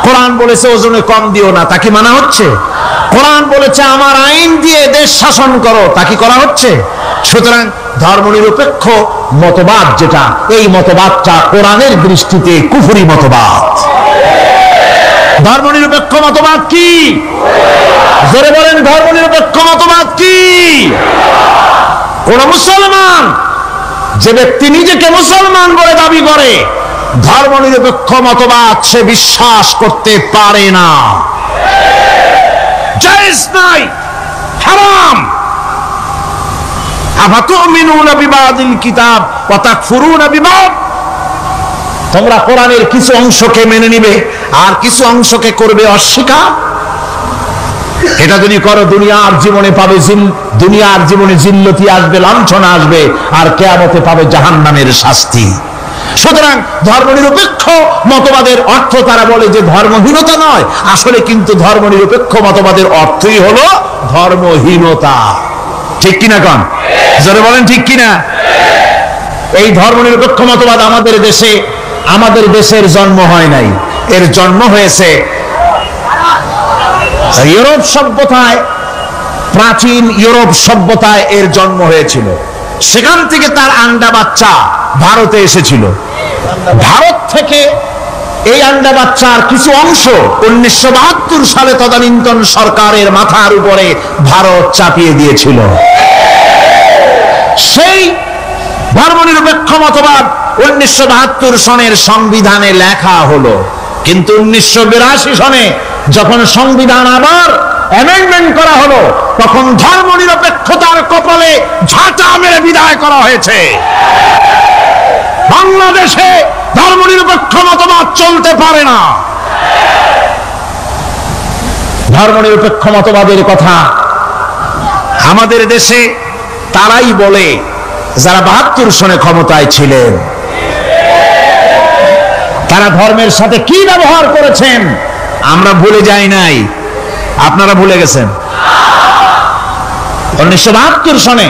কোরআন বলেছে ওজনে কম দিও না, তা কি মানা হচ্ছে? কোরআন বলেছে আমার আইন দিয়ে দেশ শাসন করো, তা কি করা হচ্ছে? সুতরাং ধর্মনিরপেক্ষ মতবাদ যেটা, এই মতবাদটা কোরআনের দৃষ্টিতে কুফরি মতবাদ। ধর্মনিরপেক্ষ মতবাদ কি? জোরে বলেন, ধর্মনিরপেক্ষ মতবাদ কি? কোন মুসলমান, যে ব্যক্তি নিজেকে মুসলমান বলে দাবি করে, ধর্মনিরপেক্ষ মতবাদ সে বিশ্বাস করতে পারে না, জায়েজ নাই, হারাম। আফাতুমিনুনা বিবাদিল কিতাব ওয়া তাকফুরুনা বিবাদ, তোমরা কোরআনের কিছু অংশকে মেনে নিবে আর কিছু অংশকে করবে অস্বীকার। এটা যদি করো দুনিয়ার জীবনে পাবে দুনিয়ার জীবনে জিল্লতি আসবে, লাঞ্ছনা আসবে, আর কিয়ামতে পাবে জাহান্নামের শাস্তি। সুতরাং ধর্মনিরপেক্ষ মতবাদের অর্থ তারা বলে যে ধর্মহীনতা নয়, আসলে কিন্তু ধর্মনিরপেক্ষ মতবাদের অর্থই হলো ধর্মহীনতা। ঠিক কিনা কন? জোরে বলেন ঠিক কিনা? এই ধর্মনিরপেক্ষ মতবাদ আমাদের দেশের জন্ম হয় নাই, এর জন্ম হয়েছে ইউরোপ সভ্যতায়। প্রাচীন ইউরোপ সভ্যতায় এর জন্ম হয়েছিল, সেখান থেকে তার আন্ডা বাচ্চা ভারতে এসেছিল। ভারত থেকে এই আন্ডা বাচ্চার কিছু অংশ 1972 সালে তদানীন্তন সরকারের মাথার উপরে ভারত চাপিয়ে দিয়েছিল। সেই ধর্মনিরপেক্ষ মতবাদ 1972 সনের সংবিধানে লেখা হলো, কিন্তু 1982 সনে যখন সংবিধান আবার অ্যামেন্ডমেন্ট করা হলো, তখন ধর্মনিরপেক্ষতার কপালে ঝাঁটা মেরে বিদায় করা হয়েছে। বাংলাদেশে ধর্মনিরপেক্ষ মতবাদ চলতে পারে না। ধর্মনিরপেক্ষ মতবাদের কথা আমাদের দেশে তারাই বলে যারা 72 সনে ক্ষমতায় ছিলেন। তারা ধর্মের সাথে কি ব্যবহার করেছেন আমরা ভুলে যাই নাই, আপনারা ভুলে গেছেন। 1972 সনে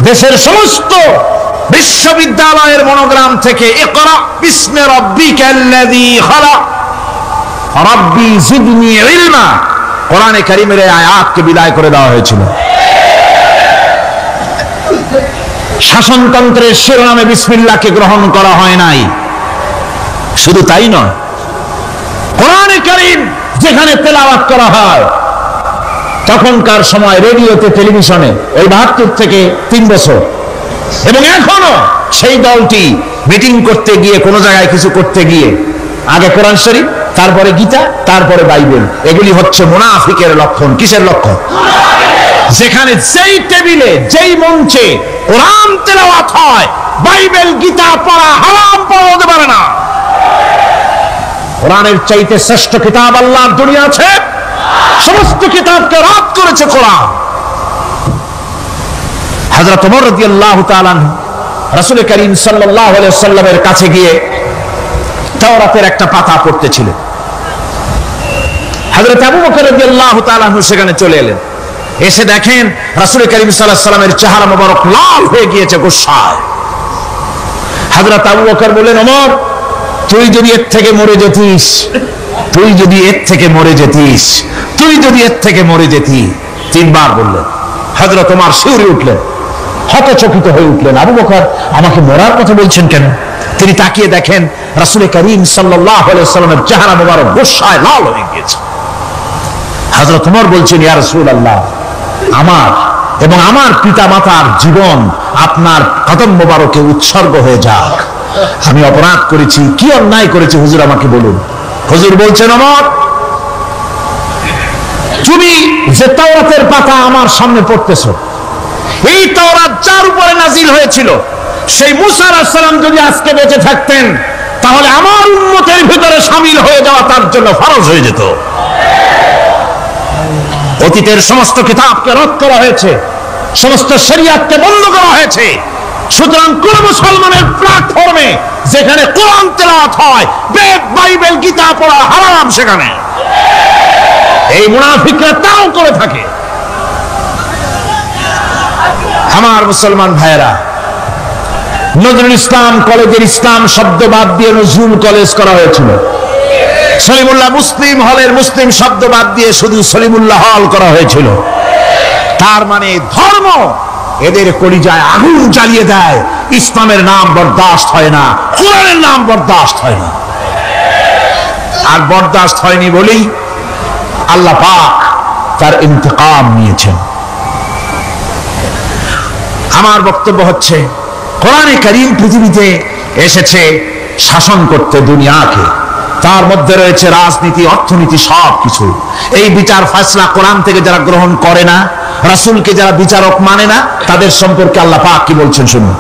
দেশের সমস্ত বিশ্ববিদ্যালয়ের মনোগ্রাম থেকে ইকরা বিসমি রাব্বিকাল্লাযী খালাক রাব্বি জিদনি ইলমা, কোরআনে কারীমের এই আয়াতকে বিদায় করে দেওয়া হয়েছিল। শাসনতন্ত্রের শিরোনামে বিসমিল্লাহকে গ্রহণ করা হয় নাই। শুধু তাই নয়, কোরআনে কারীম যেখানে তেলাওয়াত করা হয় তখনকার সময় রেডিওতে, টেলিভিশনে, ওই 72 থেকে 3 বছর, এবং এখনো সেই দলটি মিটিং করতে গিয়ে, কোন জায়গায় কিছু করতে গিয়ে আগে কোরআন শরীফ, তারপরে গীতা, তারপরে বাইবেল। এগুলি হচ্ছে মুনাফিকের লক্ষণ। কিসের লক্ষণ? যেখানে যেই টেবিলে যেই মঞ্চে কোরআন তেলাওয়াত হয়, বাইবেল গীতা পড়া হারাম, পড়া হতে পারে না। কোরআনের চাইতে শ্রেষ্ঠ কিতাব আল্লাহর দুনিয়া আছে? সমস্ত কিতাবকে রদ করেছে কোরআন। হযরত ওমর রাদিয়াল্লাহু তাআলা রাসূল করিম সাল্লাল্লাহু আলাইহি ওয়াসাল্লামের কাছে গিয়ে তাওরাতের একটা পাতা পড়তেছিলেন। হযরত আবু বকর রাদিয়াল্লাহু তাআলা সেখানে চলে এলেন। এসে দেখেন রাসূল করিম সাল্লাল্লাহু আলাইহি ওয়াসাল্লামের চেহারা মোবারক লাল হয়ে গিয়েছে গোসায়। হযরত আবু বকর বললেন, ওমর, তুই যদি এর থেকে মরে যেতিস, তুই যদি এর থেকে মরে যেতিস, তুই যদি এর থেকে মরে যেতি। তিনবার বললেন। হযরত ওমর শিউরে উঠলেন, হতচকিত হয়ে উঠলেন। আবু বকর আমাকে মরার কথা বলছেন কেন? তিনি তাকিয়ে দেখেন রাসূল করিম সাল্লাল্লাহু আলাইহি ওয়াসাল্লামের চেহারা মোবারক গোসায় লাল হয়ে গিয়েছে। হযরত ওমর বলছেন, ইয়া রাসূলুল্লাহ, আমার এবং আমার পিতা মাতার জীবন আপনার কদম মোবারকে উৎসর্গ হয়ে যাক। আমি অপরাধ করেছি, কি অন্যায় করেছি হুজুর আমাকে বলুন। হুজুর বলছেন, ওমর, তুমি যে তাওরাতের পাতা আমার সামনে পড়তেছো, এই তাওরাত যার উপরে নাজিল হয়েছিল, সেই মুসা আলাইহিস সালাম যদি আজকে বেঁচে থাকতেন, তাহলে আমার উম্মতের ভিতরে শামিল হয়ে যাওয়া তার জন্য ফরজ হয়ে যেত। অতীতের সমস্ত কিতাবকে রদ করা হয়েছে, সমস্ত শরিয়াতকে বন্ধ করা হয়েছে। সুতরাং কোন মুসলমানের প্ল্যাটফর্মে যেখানে কোরআন তেলাওয়াত হয়, বেদ, বাইবেল, গীতা পড়া হারাম সেখানে। এই মুনাফিকরা তাও করে থাকে। আমার মুসলমান ভাইয়েরা, নজরুল ইসলাম কলেজের ইসলাম শব্দ বাদ দিয়ে নজরুল কলেজ করা হয়েছিল। সলিমুল্লাহ মুসলিম হলের মুসলিম শব্দ বাদ দিয়ে শুধু সলিমুল্লাহ হল করা হয়েছিল। তার মানে ধর্ম এদের কলিজায় আগুন জ্বালিয়ে দেয়। ইসলামের নাম বরদাস্ত হয় না, কোরআনের নাম বরদাস্ত হয় না। আর বরদাস্ত হয়নি বলেই আল্লাহ পাক তার ইন্তেকাম নিয়েছেন। আমার বক্তব্য হচ্ছে, কোরআনে কারীম পৃথিবীতে এসেছে শাসন করতে দুনিয়াকে। তার মধ্যে রয়েছে রাজনীতি, অর্থনীতি, সব কিছু। এই বিচার ফয়সালা কোরআন থেকে যারা গ্রহণ করে না, রাসূলকে যারা বিচারক মানে না, তাদের সম্পর্কে আল্লাহ পাক কি বলছেন শুনুন।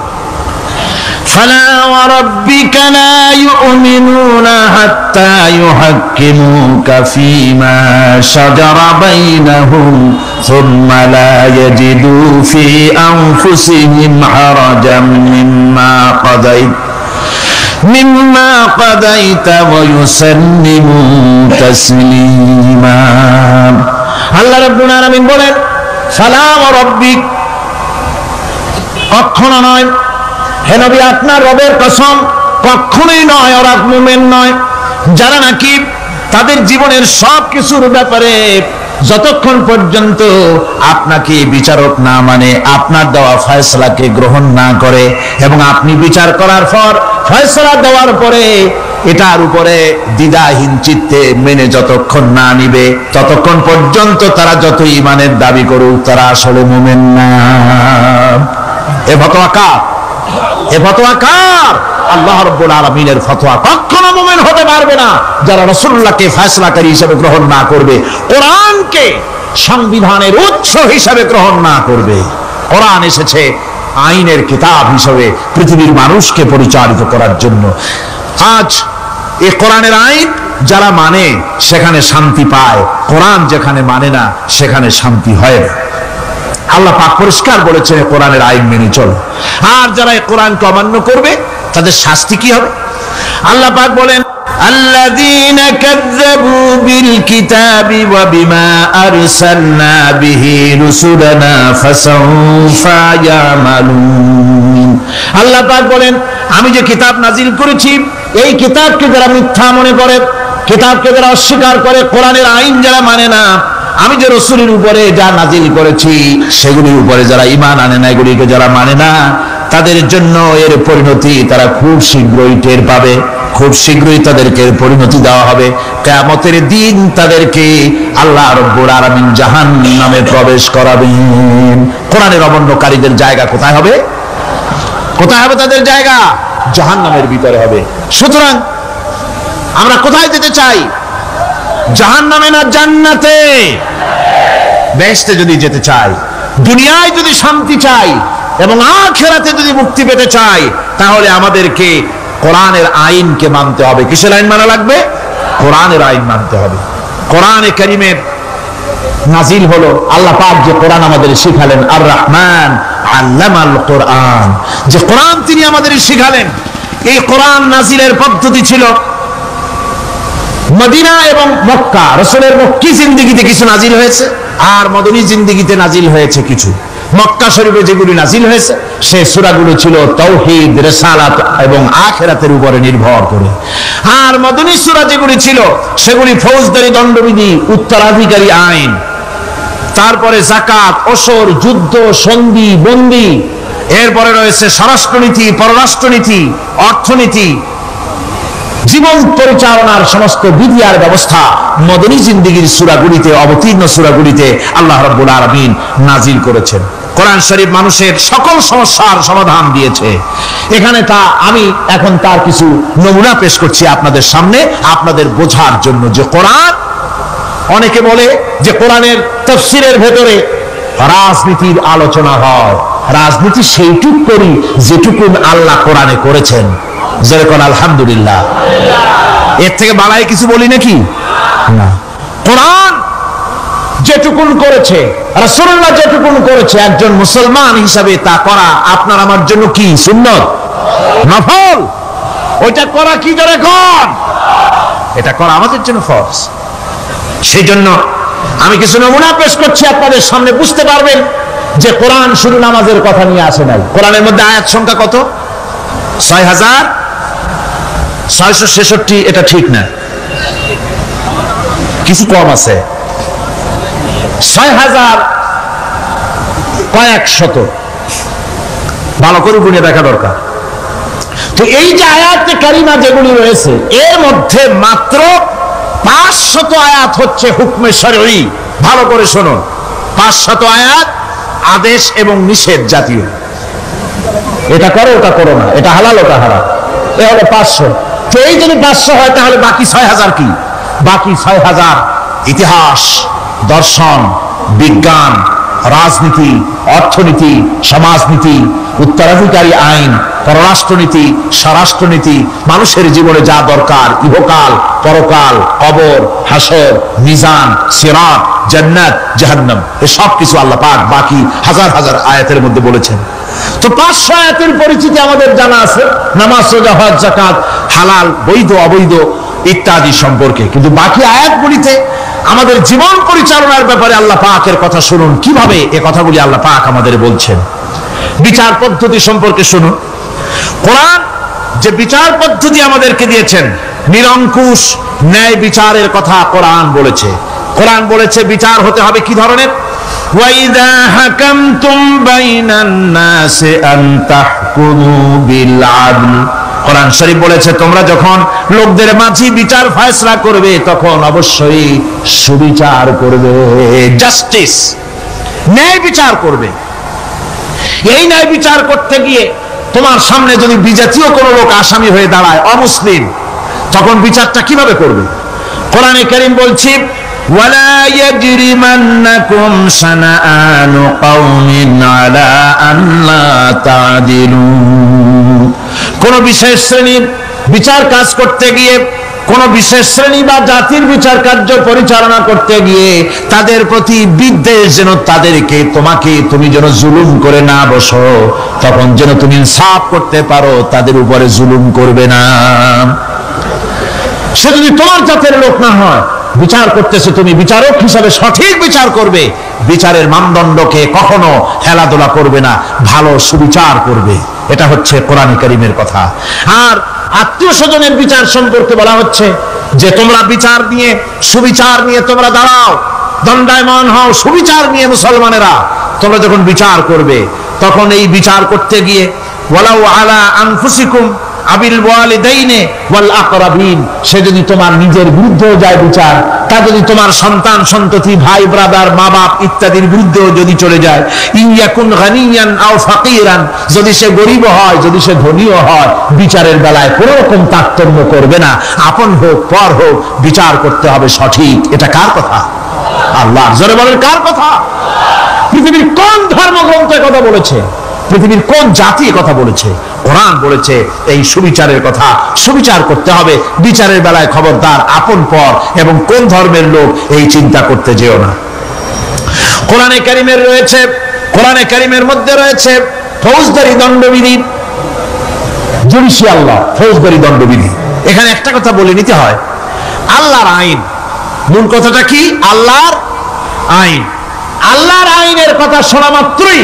ফালা ওয়া রাব্বিকা লা ইউমিনুনা হাত্তা ইউহাক্কিমুকা ফীমা শাজারা বাইনাহুম সুম্মা লা ইয়াজিদু ফী আনফুসিহিম হারাজাম মিম্মা কাদাইতা ওয়া ইউসাল্লিমু তাসলিমা। আল্লাহ রাব্বুল আলামিন বলেন, ফালা ওয়া রাব্বিক, কখনো নয় হে নবী, আপনার রবের কসম, কখনোই নয়। ওরা মুমিন নয় যারা নাকি তাদের জীবনের সব কিছুর ব্যাপারে যতক্ষণ পর্যন্ত আপনাকে বিচারক না মানে, আপনার দেওয়া ফয়সালাকে গ্রহণ না করে, এবং আপনি বিচার করার পর ফয়সালা দেওয়ার পরে এটার উপরে দ্বিধাহীন চিত্তে মেনে যতক্ষণ না নিবে, ততক্ষণ পর্যন্ত তারা যত ঈমানের দাবি করুক, তারা আসলে মুমিন না। এ ফতোয়া কার? এ ফতোয়া কার? আল্লাহ রাব্বুল আলামিনের ফতোয়া। কখনো মুমিন হতে পারবে না যারা রাসূলুল্লাহকে ফয়সালাকারী হিসেবে গ্রহণ না করবে, কোরআনকে সংবিধানের উৎস হিসেবে গ্রহণ না করবে। কোরআন এসেছে আইনের কিতাব হিসেবে পৃথিবীর মানুষকে পরিচালিত করার জন্য। আজ এই কোরআনের আইন যারা মানে সেখানে শান্তি পায়, কোরআন যেখানে মানে না সেখানে শান্তি হয় না। আল্লাহ পাক পরিষ্কার বলেছেন, কোরআনের আইন মেনে চলো। আর যারা এই কোরআনকে অমান্য করবে তাদের শাস্তি কি হবে? আল্লাহ পাক বলেন, আল্লাযীনা কাযযাবু বিল কিতাবি ওয়া বিমা আরসালনা বিহি রুসুলানা ফাসাউফা ইয়ামালুন। আল্লাহ পাক বলেন, আমি যে কিতাব নাজিল করেছি, এই কিতাবকে যারা মিথ্যা মনে করে, কিতাবকে যারা অস্বীকার করে, কোরআনের আইন যারা মানে না, আমি যে রাসূলের উপরে যা নাজিল করেছি সেগুলির উপরে যারা ঈমান আনে না, এগুলিকে যারা মানে না, তাদের জন্য এর পরিণতি তারা খুব শীঘ্রই টের পাবে। খুব শীঘ্রই তাদেরকে পরিণতি দেওয়া হবে। কিয়ামতের দিন তাদেরকে আল্লাহ রাব্বুল আলামিন জাহান্নামে প্রবেশ করাবেন। কোরআনের অমান্যকারীদের জায়গা কোথায় হবে? কোথায় হবে তাদের জায়গা? জাহান্নামের ভিতরে হবে। সুতরাং আমরা কোথায় যেতে চাই? জাহান্নামে না জান্নাতে? বেহেশতে যদি যেতে চাই, দুনিয়ায় যদি শান্তি চাই এবং আখিরাতে যদি মুক্তি পেতে চাই, তাহলে আমাদেরকে কোরআনের আইনকে মানতে হবে। কিসের আইন মানা লাগবে? কোরআনের আইন মানতে হবে। কোরআনে কারীমের নাজিল হলো, আল্লাহ পাক যে কোরআন আমাদের শিখালেন, আর রহমান আল্লামাল কোরআন, যে কোরআন তিনি আমাদের শিখালেন। এই কোরআন নাজিলের পদ্ধতি ছিল মদিনা এবং মক্কা, রাসূলের মক্কি জিন্দেগিতে কিছু নাজিল হয়েছে, আর মদনী জিন্দেগিতে নাজিল হয়েছে কিছু। মক্কা শরীফে যেগুলি নাজিল হয়েছে সেই সূরাগুলো ছিল তাওহীদ, রিসালাত এবং আখিরাতের উপরে নির্ভর করে। আর মদনী সূরা যেগুলি ছিল সেগুলি ফৌজদারি দণ্ডবিধি, উত্তরাধিকারী আইন, তারপরে যাকাত, ওসর, যুদ্ধ, সন্ধি, বন্দী, এরপরে রয়েছে স্বরাষ্ট্রনীতি, পররাষ্ট্রনীতি, অর্থনীতি, জীবন পরিচালনার সমস্ত বিধি আর ব্যবস্থা মদনী জিন্দেগীর সূরাগুলিতে, অবতীর্ণ সূরাগুলিতে আল্লাহ রাব্বুল আলামিন নাজিল করেছেন। কোরআন শরীফ মানুষের সকল সমস্যার সমাধান দিয়েছে। এখানে আমি এখন তার কিছু নমুনা পেশ করছি আপনাদের সামনে, আপনাদের বোঝার জন্য যে কোরআন। অনেকে বলে যে কোরআনের তাফসীরের ভেতরে রাজনীতির আলোচনা হয়। রাজনীতি সেইটুক করি যেটুকুন আল্লাহ কোরআনে করেছেন। যেরকম আলহামদুলিল্লাহ, এর থেকে বাড়াই কিছু বলি নাকি? না। কোরআন যেটুকুন করেছে, রাসূলুল্লাহ যেটুকুন করেছে, একজন মুসলমান হিসাবে তা করা আপনার আমার জন্য কি? সুন্নত, নফল। ওইটা করা কি করে কোন? এটা করা আমাদের জন্য ফরজ। সেই জন্য আমি কিছু নমুনা পেশ করছি আপনাদের সামনে, বুঝতে পারবেন যে কোরআন শুধু নামাজের কথা নিয়ে আসে নাই। কোরআনের মধ্যে আয়াত সংখ্যা কত? ৬,৬৬৬। এটা ঠিক না, কিছু কম আছে, ৬,০০০ কয়েক শত। ভালো করে গুণে দেখা দরকার। তো এই যে আয়াতে কারিমা যেগুলি রয়েছে, এর মধ্যে মাত্র ৫০০ আয়াত হচ্ছে হুকমে শরঈ। ভালো করে শুনুন, ৫০০ আয়াত আদেশ এবং নিষেধ জাতীয়। এটা করো, ওটা করো না, এটা হালাল, ওটা হারাম, এ হলো ৫০০। তো এই যদি ৫০০ হয়, তাহলে বাকি ৬,০০০ কি? বাকি ৬,০০০ ইতিহাস, দর্শন, বিজ্ঞান, রাজনীতি, অর্থনীতি, সমাজনীতি, উত্তরাধিকারী আইন, পররাষ্ট্রনীতি, স্বরাষ্ট্রনীতি, মানুষের জীবনে যা দরকার, ইহকাল, পরকাল, কবর, হাসর, মিজান, সিরাত, জান্নাত, জাহান্নাম, এসব কিছু আল্লাহ পাক বাকি হাজার হাজার আয়াতের মধ্যে বলেছেন। তো ৫০০ আয়াতের পরিচিতি আমাদের জানা আছে, নামাজ, রোজা, হজ, যাকাত, হালাল, বৈধ, অবৈধ ইত্যাদি সম্পর্কে। কিন্তু বাকি আয়াতগুলিতে আমাদের জীবন পরিচালনার ব্যাপারে আল্লাহ পাকের কথা শুনুন, কিভাবে এ কথাগুলি আল্লাহ পাক আমাদের বলছেন। বিচার পদ্ধতি সম্পর্কে শুনুন। কোরআন যে বিচার পদ্ধতি আমাদেরকে দিয়েছেন, নিরঙ্কুশ ন্যায় বিচারের কথা কোরআন বলেছে। কোরআন বলেছে বিচার হতে হবে কি ধরনের? ওয়াইদা হাকামতুম বাইনান নাসি আন তাহকুমু বিল আদল। কোরআন শরীফ বলেছে তোমরা যখন লোকদের মাঝে বিচার ফয়সালা করবে তখন অবশ্যই সুবিচার করবে, জাস্টিস, ন্যায় বিচার করবে। এই ন্যায় বিচার করতে গিয়ে তোমার সামনে যদি বিজাতীয় কোনো লোক আসামি হয়ে দাঁড়ায়, অমুসলিম, তখন বিচারটা কিভাবে করবে? কোরআনে কারীম বলছে ওয়ালা ইয়াজরিমান্নাকুম শানাআনু কওমিন আলা আল্লা তা'দিলু। কোন বিশেষ শ্রেণীর বিচার কাজ করতে গিয়ে, কোন বিশেষ শ্রেণী বা জাতির বিচার কার্য পরিচালনা করতে গিয়ে তাদের প্রতি বিদ্বেষ যেন তাদেরকে, তুমি যেন জুলুম করে না বসো, তখন যেন তুমি ইনসাফ করতে পারো, তাদের উপরে জুলুম করবে না। সে যদি তোমার জাতের লোক না হয়, বিচার করতেছে, তুমি বিচারক হিসাবে সঠিক বিচার করবে, বিচারের মানদণ্ডকে কখনো হেলাদোলা করবে না, ভালো সুবিচার করবে। এটা হচ্ছে কোরআন কারীমের কথা। আর আত্মীয় স্বজনের বিচার সম্পর্কে বলা হচ্ছে যে তোমরা বিচার নিয়ে, সুবিচার নিয়ে তোমরা দাঁড়াও, দণ্ডায়মান হও, সুবিচার নিয়ে মুসলমানেরা তোমরা যখন বিচার করবে, তখন এই বিচার করতে গিয়ে ওয়ালাউ আলা আনফুসিকুম আবিল ওয়ালিদাইনে ওয়াল আকরাবিন, সে যদি তোমার নিজের বিরুদ্ধেও যায় বিচার, তা যদি তোমার সন্তান সন্ততি ভাই ব্রাদার মা বাপ ইত্যাদির বিরুদ্ধেও যদি চলে যায়, ইয়াকুন গানিয়ান আও ফাকিরান, যদি সে গরিব হয় যদি সে ধনীও হয়, বিচারের বেলায় কোনো রকম তারতম্য করবে না, আপন হোক পর হোক বিচার করতে হবে সঠিক। এটা কার কথা? আল্লাহ। জোরে বলেন কার কথা? পৃথিবীর কোন ধর্মগ্রন্থে কথা বলেছে? পৃথিবীর কোন জাতি কথা বলেছে? কোরআন বলেছে এই সুবিচারের কথা। সুবিচার করতে হবে, বিচারের বেলায় খবরদার আপন পর এবং কোন ধর্মের লোক এই চিন্তা করতে যেও না। কোরআনে কারীমের রয়েছে, কোরআনে কারীমের মধ্যে রয়েছে ফৌজদারি দণ্ডবিধি, জুডিশিয়াল ল, ফৌজদারি দণ্ডবিধি। এখানে একটা কথা বলে নিতে হয়, আল্লাহর আইন, মূল কথাটা কি? আল্লাহর আইন। আল্লাহর আইনের কথা শোনা মাত্রই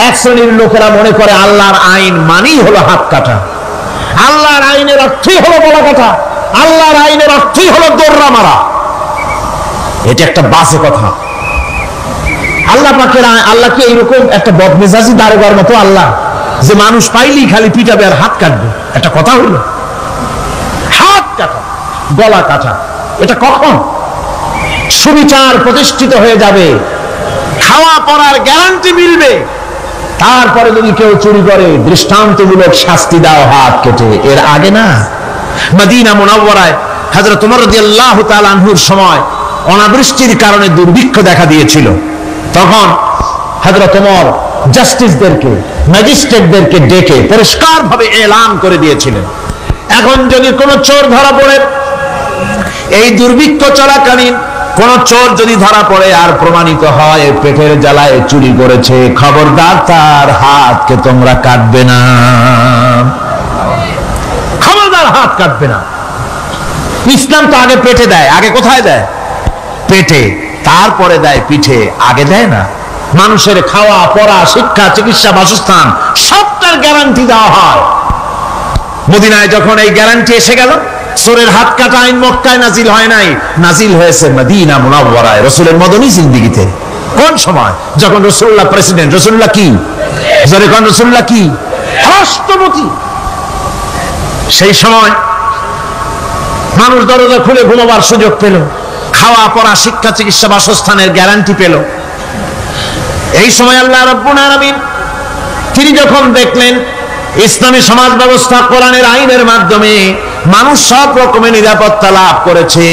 এক শ্রেণীর লোকেরা মনে করে আল্লাহর আইন মানেই হলো হাত কাটা, আল্লাহর আইনের অর্থই হলো গলা কাটা, আল্লাহর আইনের অর্থই হলো দৌড়া মারা। এটা একটা বাজে কথা। আল্লাহ পাকের আল্লাহ কি এইরকম একটা বদমেজাজি দারোগার মতো আল্লাহ যে মানুষ পাইলেই খালি পিটাবে আর হাত কাটবে? একটা কথা হইল? হাত কাটা গলা কাটা এটা কখন? সুবিচার প্রতিষ্ঠিত হয়ে যাবে, খাওয়া পড়ার গ্যারান্টি মিলবে, তারপরে যদি কেউ চুরি করে দৃষ্টান্তমূলক শাস্তি দাও হাত কেটে। এর আগে না। মদিনা মুনাওয়ারায় হযরত ওমর রাদিয়াল্লাহু তাআলা আনহুর সময় অনাবৃষ্টির কারণে দুর্ভিক্ষ দেখা দিয়েছিল। তখন হযরত ওমর জাস্টিসদেরকে, ম্যাজিস্ট্রেটদেরকে ডেকে পরিষ্কারভাবে এলান করে দিয়েছিলেন, এখন যদি কোনো চোর ধরা পড়ে, এই দুর্ভিক্ষ চলাকালীন কোন চোর যদি ধরা পড়ে আর প্রমাণিত হয় পেটের জ্বালায় চুরি করেছে, খবরদার তার হাতকে তোমরা কাটবে না, খবরদার হাত কাটবে না। ইসলাম তো আগে পেটে দেয়। আগে কোথায় দেয়? পেটে, তারপরে দেয় পিঠে, আগে দেয় না। মানুষের খাওয়া পড়া শিক্ষা চিকিৎসা বাসস্থান সবটার গ্যারান্টি দেওয়া হয়। মদিনায় যখন এই গ্যারান্টি এসে গেল, চোরের হাত কাটা আইন মক্কায় নাজিল হয় নাই, নাজিল হয়েছে মদিনা মুনাওয়ারায় রাসূলের মদনী জিন্দেগিতে। কোন সময়? যখন রাসূলুল্লাহ প্রেসিডেন্ট। রাসূলুল্লাহ কি? যারা কোন রাসূলুল্লাহ কি? রাষ্ট্রপতি। সেই সময় মানুষ দরজা খুলে ঘুমাবার সুযোগ পেল, খাওয়া পড়া শিক্ষা চিকিৎসা বাসস্থানের গ্যারান্টি পেল। এই সময় আল্লাহ রাব্বুল আলামিন তিনি যখন দেখলেন ইসলামী সমাজ ব্যবস্থা কোরআনের আইনের মাধ্যমে মানুষ সব রকমের নিরাপত্তা লাভ করেছে,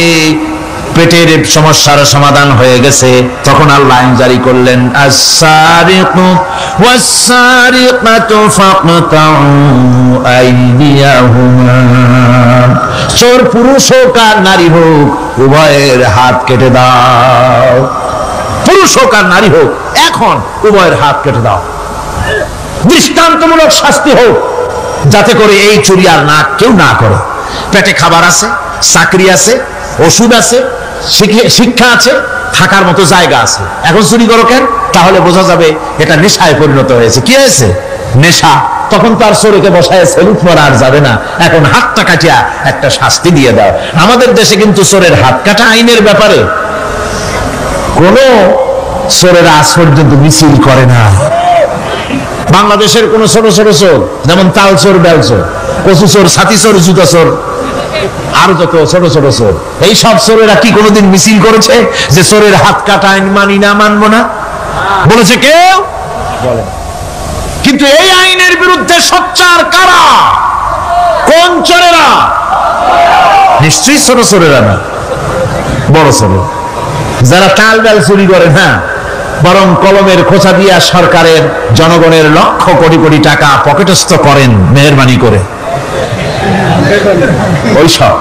পেটের সমস্যার সমাধান হয়ে গেছে, তখন আল্লাহ আইন জারি করলেন, আস-সারিকু ওয়াস-সারিকাতু ফাকতাউ আইদিয়াহুমা, চোর পুরুষ হোক আর নারী হোক উভয়ের হাত কেটে দাও। পুরুষ হোক আর নারী হোক এখন উভয়ের হাত কেটে দাও। দৃষ্টান্তমূলক শাস্তি হোক, যাতে করে এই চুরি আর না কেউ না করে। পেটে খাবার আছে, চাকরি আছে, ওষুধ আছে, শিক্ষা আছে, থাকার মতো জায়গা আছে, এখন চুরি করো কেন? তাহলে বোঝা যাবে এটা নেশায় পরিণত হয়েছে। কি হয়েছে? নেশা। তখন তার চোরকে বসায় সেলুট মারা আর যাবে না, এখন হাতটা কাটিয়া একটা শাস্তি দিয়ে দাও। আমাদের দেশে কিন্তু চোরের হাত কাটা আইনের ব্যাপারে কোন চোরের আজ পর্যন্ত মিছিল করে না। বাংলাদেশের কোন ছোট ছোট চোর, যেমন তাল চোর, বেল চোর, কচু চোর, ছাতি চোর, জুতা চোর, আরো যত ছোট ছোট চোর, এই সব চোরেরা কি কোনোদিন মিছিল করেছে যে চোরের হাত কাটা আইন মানি না, মানবো না? বলেছে কেউ? বলে। কিন্তু এই আইনের বিরুদ্ধে সোচ্চার কারা? কোন চোরেরা? নিশ্চয়ই ছোট চোরেরা না, বড় চোর। যারা তাল বেল চুরি করে না, বরং কলমের খোঁচা দিয়া সরকারের জনগণের লক্ষ কোটি কোটি টাকা পকেটস্থ করেন মেহেরবানি করে, ওই সব।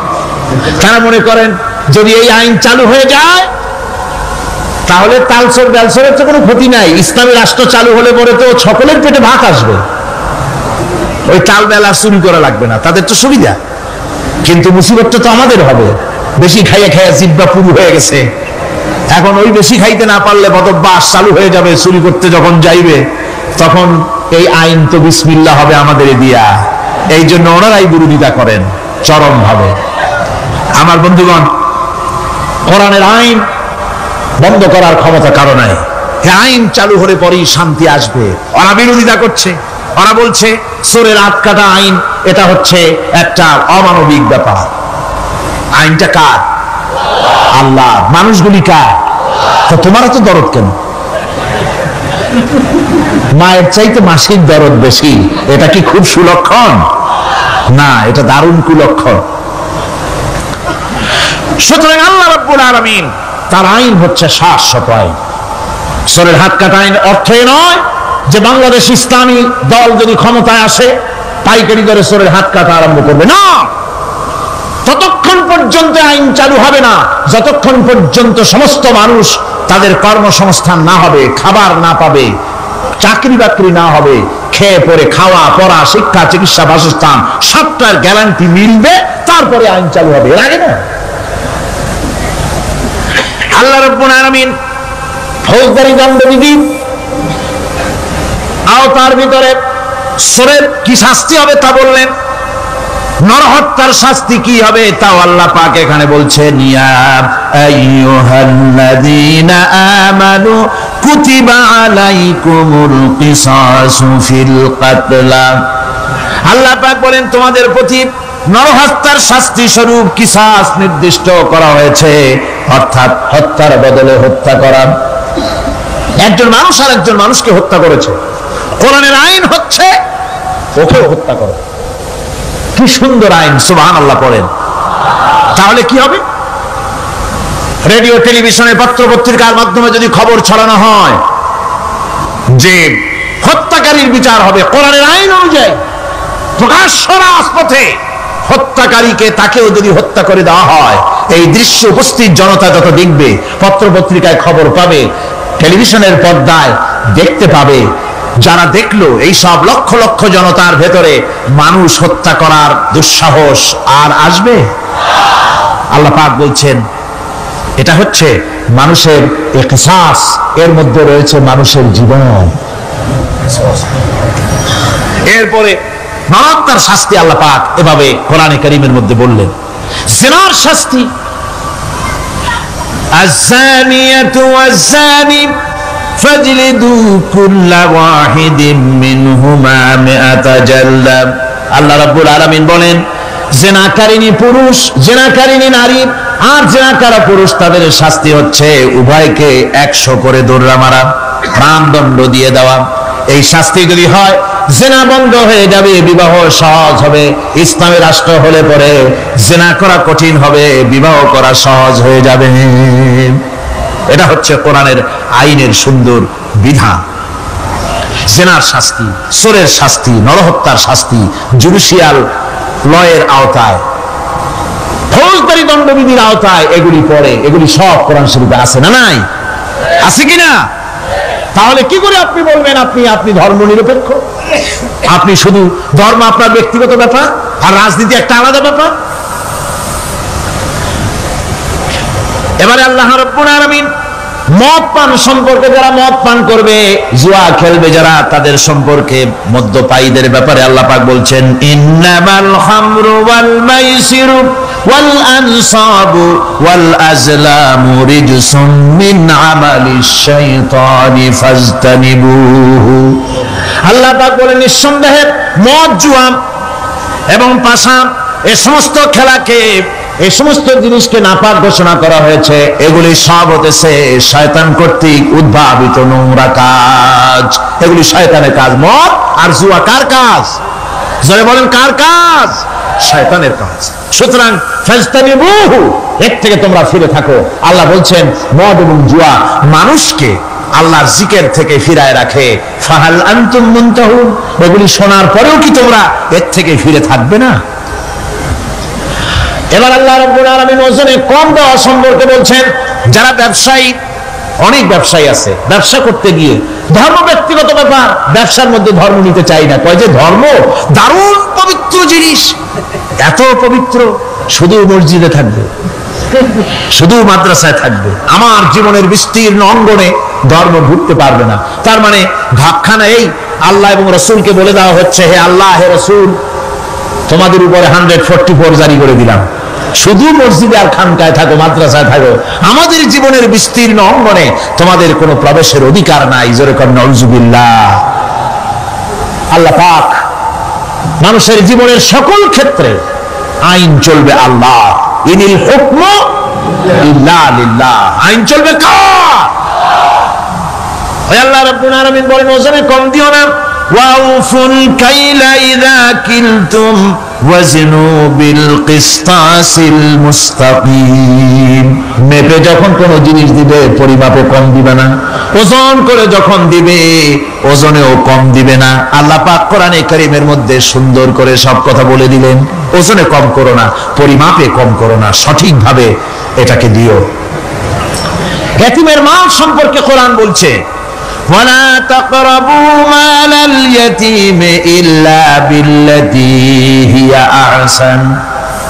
তারা মনে করেন যদি এই আইন চালু হয়ে যায় তাহলে তালচোর বেলচোরের তো কোনো ক্ষতি নাই, ইসলামী রাষ্ট্র চালু হলে পরে তো সকলের পেটে ভাত আসবে, ওই তাল বেল আর চুরি করা লাগবে না, তাদের তো সুবিধা। কিন্তু মুসিবতটা তো আমাদের হবে। বেশি খাইয়ে খাইয়ে জিহ্বা পুরু হয়ে গেছে, এখন ওই বেশি খাইতে না পারলে বদভ্যাস চালু হয়ে যাবে, চুরি করতে যখন যাইবে তখন এই আইন তো বিসমিল্লাহ হবে আমাদের দিয়া। এই জন্য ওনারাই বিরোধিতা করেন চরম ভাবে। আমার বন্ধুগণ, কোরআনের আইন বন্ধ করার ক্ষমতা কারো নাই। এই আইন চালু হলে পরেই শান্তি আসবে। ওরা বিরোধিতা করছে, ওরা বলছে চোরের হাত কাটা আইন এটা হচ্ছে একটা অমানবিক ব্যাপার। আইনটা কার? আল্লাহ। মানুষগুলি কার? তো তোমারও তো দরদ কেন? মায়ের চাইতে মাসির দরদ বেশি, এটা কি খুব সুলক্ষণ? না, এটা দারুণ কুলক্ষণ। সুতরাং আল্লাহ রাব্বুল আলামিন তার আইন হচ্ছে শাশ্বত আইন। সরের হাত কাটা আইন অর্থ নয় যে বাংলাদেশ ইসলামী দল যদি ক্ষমতায় আসে পাইকারি দরে সরের হাত কাটা আরম্ভ করবে না। ততক্ষণ পর্যন্ত আইন চালু হবে না যতক্ষণ পর্যন্ত সমস্ত মানুষ তাদের কর্মসংস্থান না হবে, খাবার না পাবে, চাকরি বাকরি না হবে, খেয়ে পরে খাওয়া পড়া শিক্ষা চিকিৎসা বাসস্থান সবটার গ্যারান্টি মিলবে, তারপরে আইন চালু হবে। এর আগে না। আল্লাহ রাব্বুল আলামিন ফৌজদারি দণ্ডবিধি আওতার ভিতরে সরের কি শাস্তি হবে তা বললেন, নরহত্যার শাস্তি কি হবে তাও আল্লাহ পাক এখানে বলছেন, ইয়া আইয়ুহাল্লাযীনা আমানু কুতিবা আলাইকুমুল কিসাসু ফিল কাতলা। আল্লাহ পাক বলেন তোমাদের প্রতি নরহত্যার শাস্তি স্বরূপ কিসাস নির্দিষ্ট করা হয়েছে, অর্থাৎ হত্যার বদলে হত্যা করা। একজন মানুষ আর একজন মানুষকে হত্যা করেছে, কোরআনের আইন হচ্ছে ওকে হত্যা করো। কি সুন্দর আইন, সুবহানাল্লাহ পড়েন। তাহলে কি হবে? রেডিও টেলিভিশনে পত্র পত্রিকার মাধ্যমে যদি খবর ছড়ানো হয় যে হত্যাকারীর বিচার হবে কোরআনের আইন অনুযায়ী, প্রকাশ্য রাজপথে হত্যাকারীকে তাকেও যদি হত্যা করে দেওয়া হয়, এই দৃশ্য উপস্থিত জনতা যত দেখবে, পত্র পত্রিকায় খবর পাবে, টেলিভিশনের পর্দায় দেখতে পাবে, যারা দেখলো এই সব লক্ষ লক্ষ জনতার ভেতরে মানুষ হত্যা করার দুঃসাহস আর আসবে? আল্লাহ পাক বলছেন এটা হচ্ছে মানুষের কিসাস, এর মধ্যে রয়েছে মানুষের জীবন। এরপরে নরহত্যার শাস্তি আল্লাহ পাক এভাবে কোরআনে কারীমের মধ্যে বললেন। জিনার শাস্তি, আয-যানিয়াতু ওয়াজ-যানি ফাজলিদু কুল্লা ওয়াহিদিম মিনহুমা মিআতা জালদা। আল্লাহ রাব্বুল আলামিন বলেন, জিনাকারিনী পুরুষ, জিনাকারিনী নারী আর জিনাকারা পুরুষ, তাদের শাস্তি হচ্ছে উভয়কে 100 করে দৌড়া মারা, প্রাণদণ্ড দিয়ে দেওয়া। এই শাস্তি যদি হয় জিনা বন্ধ হয়ে যাবে, বিবাহ সহজ হবে। ইসলামী রাষ্ট্র হলে পরে জিনা করা কঠিন হবে, বিবাহ করা সহজ হয়ে যাবে। এটা হচ্ছে কোরআনের আইনের সুন্দর বিধান। জিনার শাস্তি, চোরের শাস্তি, নরহত্যার শাস্তি জুডিশিয়াল লয়ের আওতায়, ফৌজদারি দণ্ডবিধির আওতায় এগুলি পড়ে। এগুলি সব কোরআন শরীফে আছে না নাই? আছে কিনা? তাহলে কি করে আপনি বলবেন আপনি ধর্ম নিরপেক্ষ? আপনি শুধু ধর্ম আপনার ব্যক্তিগত ব্যাপার আর রাজনীতি একটা আলাদা ব্যাপার। এবারে আল্লাহ রাব্বুল আলামিন মদ পান সম্পর্কে, যারা মদ পান করবে, জুয়া খেলবে যারা, তাদের সম্পর্কে মদ্যপায়ীদের ব্যাপারে আল্লাহ পাক বলছেন, ইন্নামাল খামরু ওয়াল মাইসিরু ওয়াল আনসাবু ওয়াল আজলামু রিজসুম মিন আমালিশ শাইতানি ফাজতানিবুহু। আল্লাহ পাক বলেন নিঃসন্দেহে মদ, জুয়া এবং পাশা, এই সমস্ত খেলাকে, এই সমস্ত জিনিসকে নাপাক ঘোষণা করা হয়েছে। এগুলি সব হতেছে শয়তান কর্তৃক উদ্ভাবিত নোংরা কাজ। এগুলি শয়তানের কাজ। মদ আর জুয়া কার কাজ? যারা বলেন কার কাজ? শয়তানের কাজ। সুতরাং ফাজতানিবুহু, এর থেকে তোমরা ফিরে থাকো। আল্লাহ বলছেন মদ এবং জুয়া মানুষকে আল্লাহর জিকির থেকে ফিরায় রাখে। ফাহাল আনতুম মুনতাহুন, এগুলি শোনার পরেও কি তোমরা এর থেকে ফিরে থাকবে না? এবার আল্লাহ রাব্বুল আলামিন ওজনে কম দেওয়া সম্পর্কে বলছেন, যারা ব্যবসায়ী, অনেক ব্যবসায়ী আছে, ব্যবসা করতে গিয়ে ধর্ম ব্যক্তিগত ব্যাপার, ব্যবসার মধ্যে ধর্ম নিতে চাই না। কয় যে ধর্ম দারুণ পবিত্র জিনিস, এত পবিত্র, শুধু মসজিদে থাকবে, শুধু মাদ্রাসায় থাকবে, আমার জীবনের বিস্তীর্ণ অঙ্গনে ধর্ম ঢুকতে পারবে না। তার মানে ভাবখানা এই, আল্লাহ এবং রসুলকে বলে দেওয়া হচ্ছে, হে আল্লাহ হে রসুল, তোমাদের উপরে 144 জারি করে দিলাম, শুধু মসজিদে আর খানকায় থাকো, মাদ্রাসায় থাকো, আমাদের জীবনের বিস্তীর্ণ অঙ্গনে তোমাদের কোনো প্রবেশের অধিকার নাই। জোরে কর নাউজুবিল্লাহ। আল্লাহ পাক মানুষের জীবনের সকল ক্ষেত্রে আইন চলবে আল্লাহ। ইনিল হুকমু ইল্লা লিল্লাহ। আইন চলবে কার? আল্লাহ রাব্বুল আলামিন বলেন ওজনে কম দিও না। ওয়াউফুল কাইলা ইযা কিলতুম ওয়াজনু বিল কিসতাসিল মুস্তাকিম। মেপে যখন কোন জিনিস দিবে পরিমাপে কম দিবে না, ওজন করে যখন দিবে ওজনেও কম দিবে না। আল্লাহ পাক কোরআনে কারীমের মধ্যে সুন্দর করে সব কথা বলে দিলেন। ওজনে কম করো না, পরিমাপে কম করো না, সঠিকভাবে এটাকে দিও। ইয়াতীমের মাল সম্পর্কে কোরআন বলছে ওয়ালা তাকরাবু মালাল ইয়াতীমি ইল্লা বিল্লাতী হিয়া আহসান।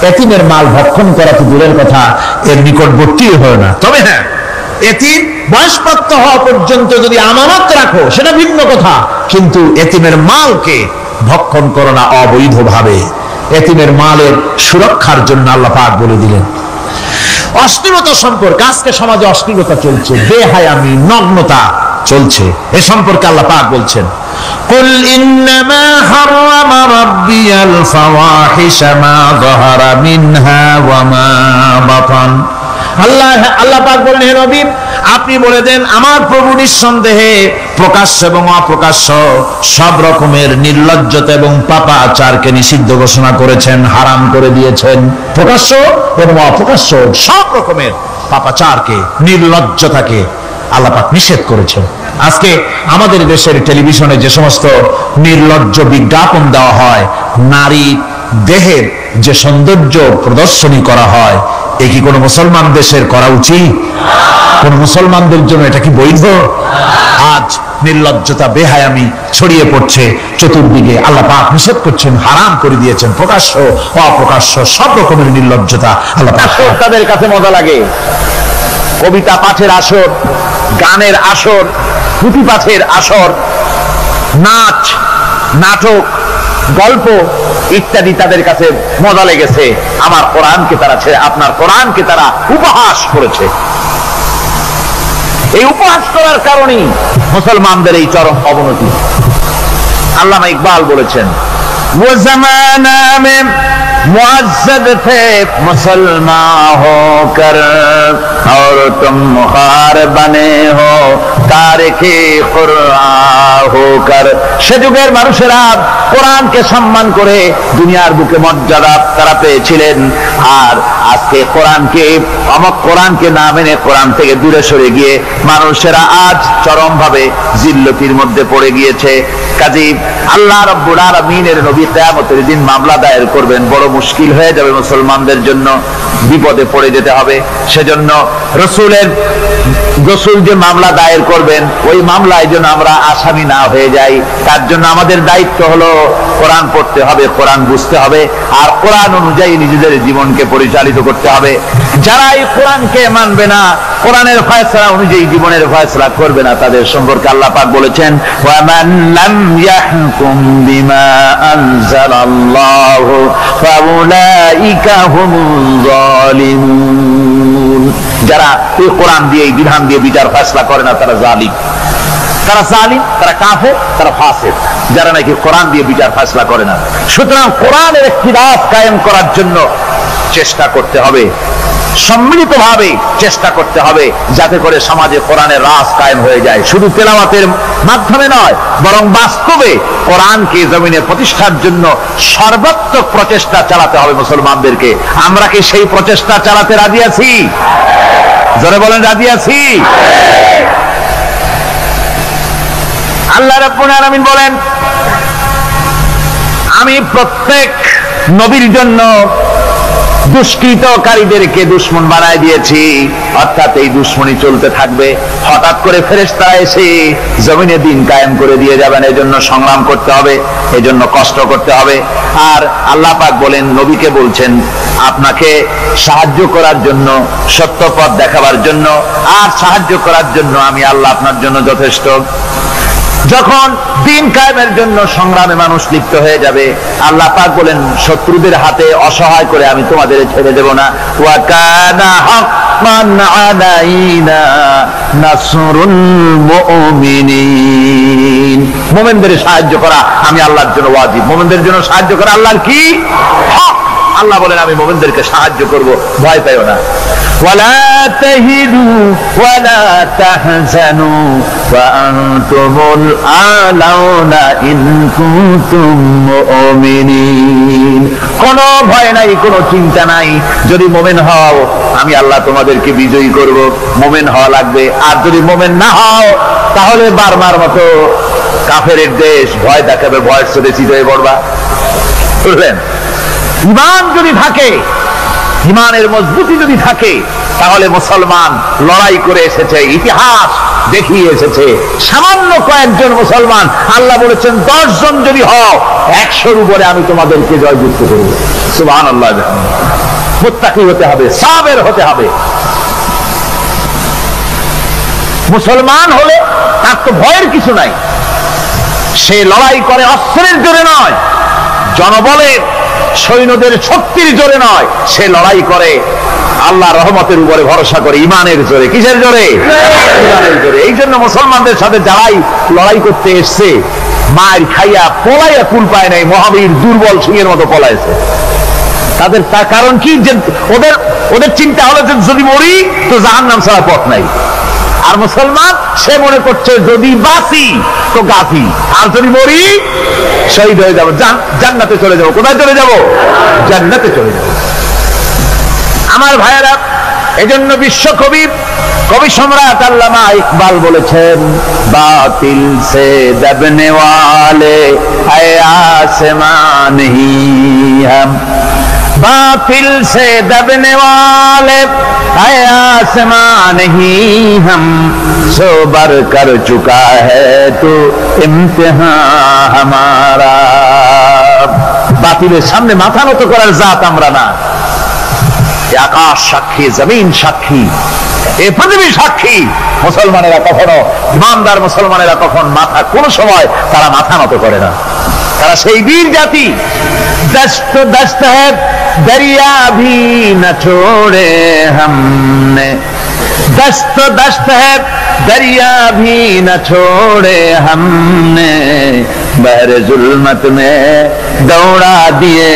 ইয়াতীমের মাল ভক্ষণ করা তো দূরের কথা, এর নিকটবর্তী হয় না। তবে হ্যাঁ, ইয়াতীম বয়সপ্রাপ্ত হওয়া পর্যন্ত যদি আমানত রাখো সেটা ভিন্ন কথা, কিন্তু ইয়াতীমের মালকে ভক্ষণ করো না অবৈধভাবে। ইয়াতীমের মালের সুরক্ষার জন্য আল্লাহ পাক বলে দিলেন। অশ্লীলতা সম্পর্কে, আজকে সমাজে অশ্লীলতা চলছে, বেহায়ামি, নগ্নতা চলছে, এ সম্পর্কে আল্লাহ পাক বলছেন কুল ইন্নামা হারামা রাব্বিয়াল ফাওয়াহিশা মা যাহারা মিনহা ওয়া মা বাতান। আল্লাহ পাক বলেন হে নবী আপনি বলে দেন আমার প্রভু নিঃসন্দেহে প্রকাশ্য এবং অপ্রকাশ্য সব রকমের নির্লজ্জতা এবং পাপাচারকে নিষিদ্ধ ঘোষণা করেছেন, হারাম করে দিয়েছেন। প্রকাশ্য এবং অপ্রকাশ্য সব রকমের পাপাচারকে, নির্লজ্জতাকে আল্লাহ পাক নিষেধ করেছেন। আজকে আমাদের দেশের টেলিভিশনে যে সমস্ত নির্লজ্জ বিজ্ঞাপন দেওয়া হয়, নারী দেহের যে সৌন্দর্য প্রদর্শনী করা হয়, এ কি কোনো মুসলমান দেশের করা উচিত? কোন মুসলমানদের জন্য এটা কি বৈধ? আজ নির্লজ্জতা, বেহায়ামি ছড়িয়ে পড়ছে চতুর্দিকে। আল্লাহ পাক নিষেধ করছেন, হারাম করে দিয়েছেন। প্রকাশ্য অপ্রকাশ্য সব রকমের নির্লজ্জতা আল্লাহ পাক। তাদের কাছে মজা লাগে, কবিতা পাঠের আসর, গানের আসর, পুঁথি পাঠের আসর, নাচ, নাটক, গল্প ইত্যাদি তাদের কাছে মজা লেগেছে। আমার কোরআনকে তারা ছেড়ে আপনার কোরআনকে তারা উপহাস করেছে। এই উপহাস করার কারণেই মুসলমানদের এই চরম অবনতি। আল্লামা ইকবাল বলেছেন वो जमाना में मुअज़्ज़ज़ थे मुसलमान होकर और तुम मुखार बने हो तारिके कुरआन होकर। সে যুগের মানুষেরা কোরআনকে সম্মান করে দুনিয়ার বুকে মর্যাদা তারা পেয়েছিলেন, আর আজকে কোরআনকে না মেনে কোরআন থেকে দূরে সরে গিয়ে মানুষেরা আজ চরম ভাবে জিল্লতির মধ্যে পড়ে গিয়েছে। কাজেই আল্লাহ রাব্বুল আলামিনের নবী কিয়ামতের দিন মামলা দায়ের করবেন, বড় মুশকিল হয়ে যাবে মুসলমানদের জন্য, বিপদে পড়ে যেতে হবে। সেজন্য রসুল যে মামলা দায়ের করবেন, ওই মামলায় যেন আমরা আসামি না হয়ে যাই, তার জন্য আমাদের দায়িত্ব হলো কোরআন পড়তে হবে, কোরআন বুঝতে হবে, আর কোরআন অনুযায়ী নিজেদের জীবনকে পরিচালিত করতে হবে। যারা এই কোরআনকে মানবে না, কোরআনের ফয়সালা অনুযায়ী জীবনের ফয়সালা করবে না, তাদের সম্পর্কে আল্লাহ পাক বলেছেন ওয়ামান লাম ইয়াহকুম বিমা আনজালাল্লাহু ফাউলাইকা হুমুল যালিমুন। যারা এই কোরআন দিয়ে, এই বিধান দিয়ে বিচার ফয়সালা করে না, তারা জালিম, তারা কাফের, তারা ফাসিক, যারা নাকি কোরআন দিয়ে বিচার ফয়সালা করে না। সুতরাং কোরআনের ইখতিলাফ কায়েম করার জন্য চেষ্টা করতে হবে, সম্মিলিতভাবে চেষ্টা করতে হবে, যাতে করে সমাজে কোরআনের রাজ কায়েম হয়ে যায়। শুধু তেলাওয়াতের মাধ্যমে নয়, বরং বাস্তবে কোরআনকে জমিনে প্রতিষ্ঠার জন্য সর্বাত্মক প্রচেষ্টা চালাতে হবে মুসলমানদেরকে। আমরা কি সেই প্রচেষ্টা চালাতে রাজি আছি? জোরে বলেন, রাজি আছি? আল্লাহ রাব্বুল আলামিন বলেন আমি প্রত্যেক নবীর জন্য দুষ্কৃতকারীদেরকে দুশমন বানায় দিয়েছি, অর্থাৎ এই দুশমনি চলতে থাকবে। হঠাৎ করে ফেরেশতা এসে জমিনে দিন কায়েম করে দিয়ে যাবেন, এজন্য সংগ্রাম করতে হবে, এজন্য কষ্ট করতে হবে। আর আল্লাহ পাক বলেন, নবীকে বলছেন আপনাকে সাহায্য করার জন্য, সত্য পথ দেখাবার জন্য আর সাহায্য করার জন্য আমি আল্লাহ আপনার জন্য যথেষ্ট। যখন দিন কায়েমের জন্য সংগ্রামে মানুষ লিপ্ত হয়ে যাবে, আল্লাহ পাক বলেন শত্রুদের হাতে অসহায় করে আমি তোমাদের ছেড়ে দেব না। ওয়া কানা মান আলাইনা নাসরুল মুমিনিন। মুমিনদের সাহায্য করা আমি আল্লাহর জন্য ওয়াজিব। মুমিনদের জন্য সাহায্য করা আল্লাহর কি হক। আল্লাহ বলেন আমি মুমিনদেরকে সাহায্য করব, ভয় পাইও না। ওয়ালা তাহিনু ওয়ালা তাহজানু ওয়া আনতুমুল আলাউনা ইন কুনতুম মুমিনিন। কোনো ভয় নাই, কোনো চিন্তা নাই। যদি মুমিন হও আমি আল্লাহ তোমাদেরকে বিজয়ী করব। মুমিন হওয়া লাগবে। আর যদি মুমিন না হও তাহলে বার্মার মতো কাফেরের দেশ ভয় দেখাবে, ভয়ের সাথে চিত হয়ে পড়বা। বুঝলেন? ঈমান যদি থাকে, ঈমানের মজবুতি যদি থাকে, তাহলে মুসলমান লড়াই করে এসেছে, ইতিহাস দেখিয়ে এসেছে। সামান্য কয়েকজন মুসলমান, আল্লাহ বলেছেন 10 জন যদি হও 100-র উপরে আমি তোমাদেরকে জয়যুক্ত করব। সুবহানাল্লাহ। মুত্তাকি হতে হবে, সাবের হতে হবে। মুসলমান হলে তার তো ভয়ের কিছু নাই। সে লড়াই করে অস্ত্রের জোরে নয়, জনবলের সৈন্যদের শক্তির জোরে নয়, সে লড়াই করে আল্লাহ রহমতের উপরে ভরসা করে, ইমানের জোরে। কিসের জোরে? ইমানের জোরে। এই জন্য মুসলমানদের সাথে যারাই লড়াই করতে এসছে মার খাইয়া পলাইয়া কুল পায় নাই, মহাবীর দুর্বল সিংহের মতো পলাইছে। তাদের তার কারণ কি? যে ওদের চিন্তা হলো যে যদি মরি তো জাহান্নাম ছাড়া পথ নাই। আর মুসলমান সে মনে করছে যদি বাঁচি তো গাফি, আর যদি মরি শহীদ হয়ে যাবো, জান্নাতে চলে যাবো। কোথায় চলে যাবো? জান্নাতে চলে যাবো। আমার ভাইয়েরা, এজন্য বিশ্বকবি কবি সম্রাট আল্লামা ইকবাল বলেছেন, বাতিল সে দবনে ওয়ালে আয়ে আসমান হি হাম, बातिल से दबने वाले आए आसमान ही हम, सो बर कर चुका है तो इम्तिहान हमारा। বাতিলের সামনে মাথা নত করার জাত আমরা না। আকাশ সাক্ষী, জমিন সাক্ষী, এ পৃথিবী সাক্ষী। মুসলমানেরা কখনো, ইমানদার মুসলমানেরা কখন মাথা, কোন সময় তারা মাথা নত করে না। তারা সেই বীর জাতি। দস্ত দস্ত है दरिया भी न छोड़े हमने, दस्त दस्त है दरिया भी न छोड़े हमने, बहरे जुल्मत में दौड़ा दिए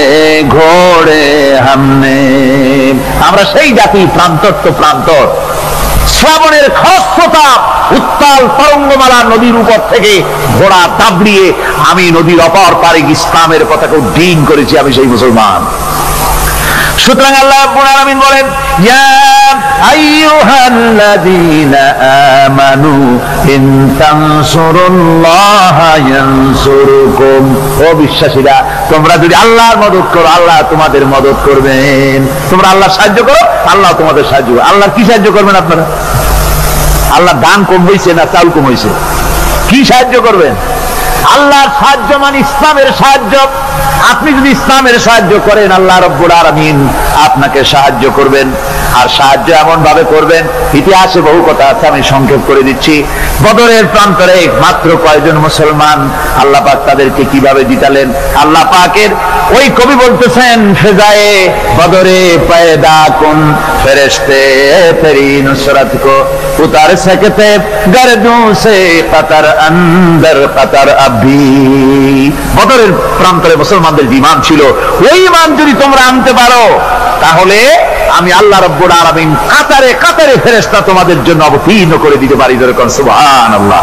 घोड़े हमने। আমরা সেই জাতি, প্রান্তর তো প্রান্তর। শ্রাবণের খরস্রোতা উত্তাল তরঙ্গমালা নদীর উপর থেকে ঘোড়া দাবড়িয়ে আমি নদীর অপর পারে ইসলামের পতাকা উড্ডীন করেছি। আমি সেই মুসলমান। সুতরাং আল্লাহ রাব্বুল আলামিন বলেন, ইয়া আইয়ুহাল্লাযীনা আমানু ইন তানসুরুল্লাহা ইয়ানসুরকুম। ও বিশ্বাসীরা, তোমরা যদি আল্লাহর মদদ করো আল্লাহ তোমাদের মদদ করবেন। তোমরা আল্লাহর সাহায্য করো, আল্লাহ তোমাদের সাহায্য করবে। আল্লাহর কি সাহায্য করবেন আপনারা? আল্লাহ দান কম হয়েছে না চাউল কম হয়েছে? কি সাহায্য করবেন? আল্লাহর সাহায্য মানে ইসলামের সাহায্য। আপনি যদি ইসলামের সাহায্য করেন আল্লাহ রাব্বুল আলামিন আপনাকে সাহায্য করবেন। আর সাহায্য এমন ভাবে করবেন, ইতিহাসে বহু কথা আছে, আমি সংক্ষেপ করে দিচ্ছি। বদরের প্রান্তরে মাত্র কয়েকজন মুসলমান, আল্লাহ পাক তাদেরকে কিভাবে জিতালেন। আল্লাহ পাকের ওই কবি বলতেছেন, ফেজায়ে বদরে পয়দা কুন ফেরেশতে তেরি নুসরত কো উতার सकते गर्दों से कतर अंदर कतर अभी। বদরের প্রান্তরে মুসলমানদের ঈমান ছিল। ওই ঈমান যদি তোমরা আনতে পারো তাহলে আমি আল্লাহ রাব্বুল আলামিন কাতারে কাতারে ফেরেশতা তোমাদের জন্য অবতীর্ণ করে দিতে পারি। যেরকম সুবহানাল্লাহ।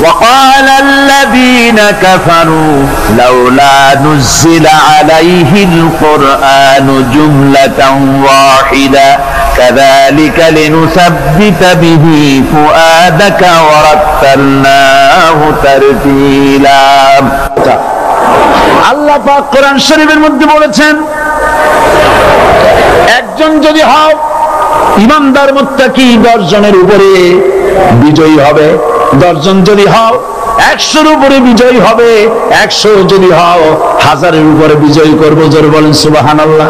وقال الذين كفروا لولا نزل عليه القرآن جملة واحدة كذلك لنثبت به فؤادك ورتلناه ترتيلا। আল্লাহ পাক কোরআন শরীফের মধ্যে বলেছেন, একজন যদি হও ইমানদার মুত্তাকি 10 জনের উপরে বিজয়ী হবে। 10 জন যদি হও 100-র উপরে বিজয়ী হবে। 100 যদি হও 1000-এর উপরে বিজয়ী করবো। জোরে বলেন সুবহানাল্লাহ।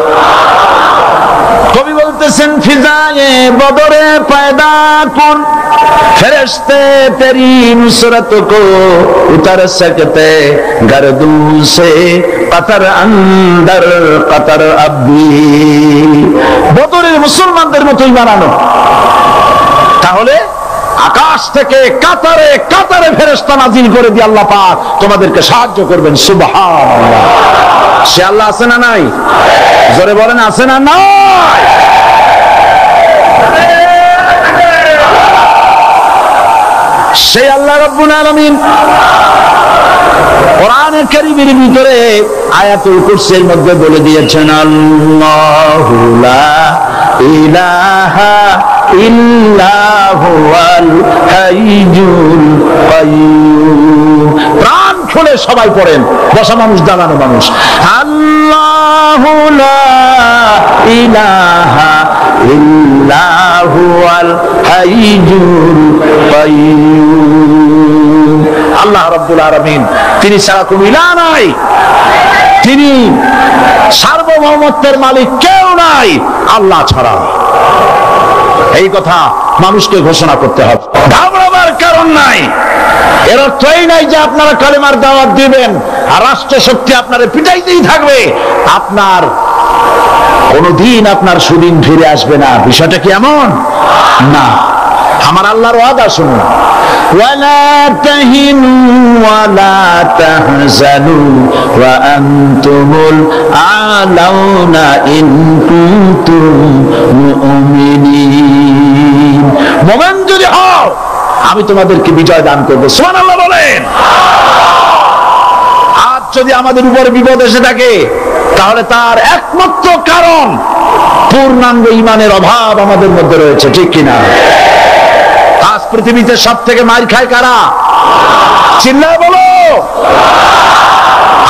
কবি বলতেছেন, ফিজায়ে বদরে পয়দা কুন ফেরেশতে তেরি নুসরত কো উতার सकते गर्दों से कतर अंदर कतर अभी। বদরের মুসলমানদের মতো ঈমান আনো, তাহলে আকাশ থেকে কাতারে কাতারে ফেরেশতা নাজিল করে দিয়ে আল্লাহ পাক তোমাদেরকে সাহায্য করবেন। সুবহানাল্লাহ। সে আল্লাহ আছে না নাই? জোরে বলেন, আছে না নাই? সেই আল্লাহ রাব্বুল আলামিন কোরআনের কারীমের ভিতরে আয়াতুল কুরসির মধ্যে বলে দিয়েছেন, আল্লাহু লা ইলাহা ইল্লা হুয়াল হাইয়ুল কাইয়্যুম। প্রাণ খুলে সবাই পড়েন, বসা মানুষ, দাঁড়ানো মানুষ। আল্লাহু লা ইলাহা ইল্লা হুয়াল হাইয়ুল কাইয়্যুম। আল্লাহ রাব্বুল আলামিন, তিনি ছাড়া কোনো ইলাহ নাই, তিনি সার্বভৌমত্বের মালিক, কেউ নাই আল্লাহ ছাড়া। এই কথা মানুষকে ঘোষণা করতে হবে, ঘাবড়াবার কারণ নাই। এর অর্থ এই নাই যে আপনারা কালেমার দাওয়াত দিবেন আর রাষ্ট্র শক্তি আপনারা পিটাইতেই থাকবে, আপনার কোনদিন আপনার সুদিন ফিরে আসবে না। বিষয়টা কি এমন না? আমার আল্লাহর ওয়াদা শুনুন, ওয়ালা তাহিনু ওয়ালা তাহজানু ওয়া আনতুমুল আলাউনা ইন কুনতুম মুমিনিন। মুমিন যদি হও আমি তোমাদেরকে বিজয় দান করব। সুবহানাল্লাহ বলেন। আজ যদি আমাদের উপরে বিপদ এসে থাকে তাহলে তার একমাত্র কারণ পূর্ণাঙ্গ ঈমানের অভাব আমাদের মধ্যে রয়েছে, ঠিক কিনা? আজ পৃথিবীতে সব থেকে মার খায় কারা? চিল্লায় বলো।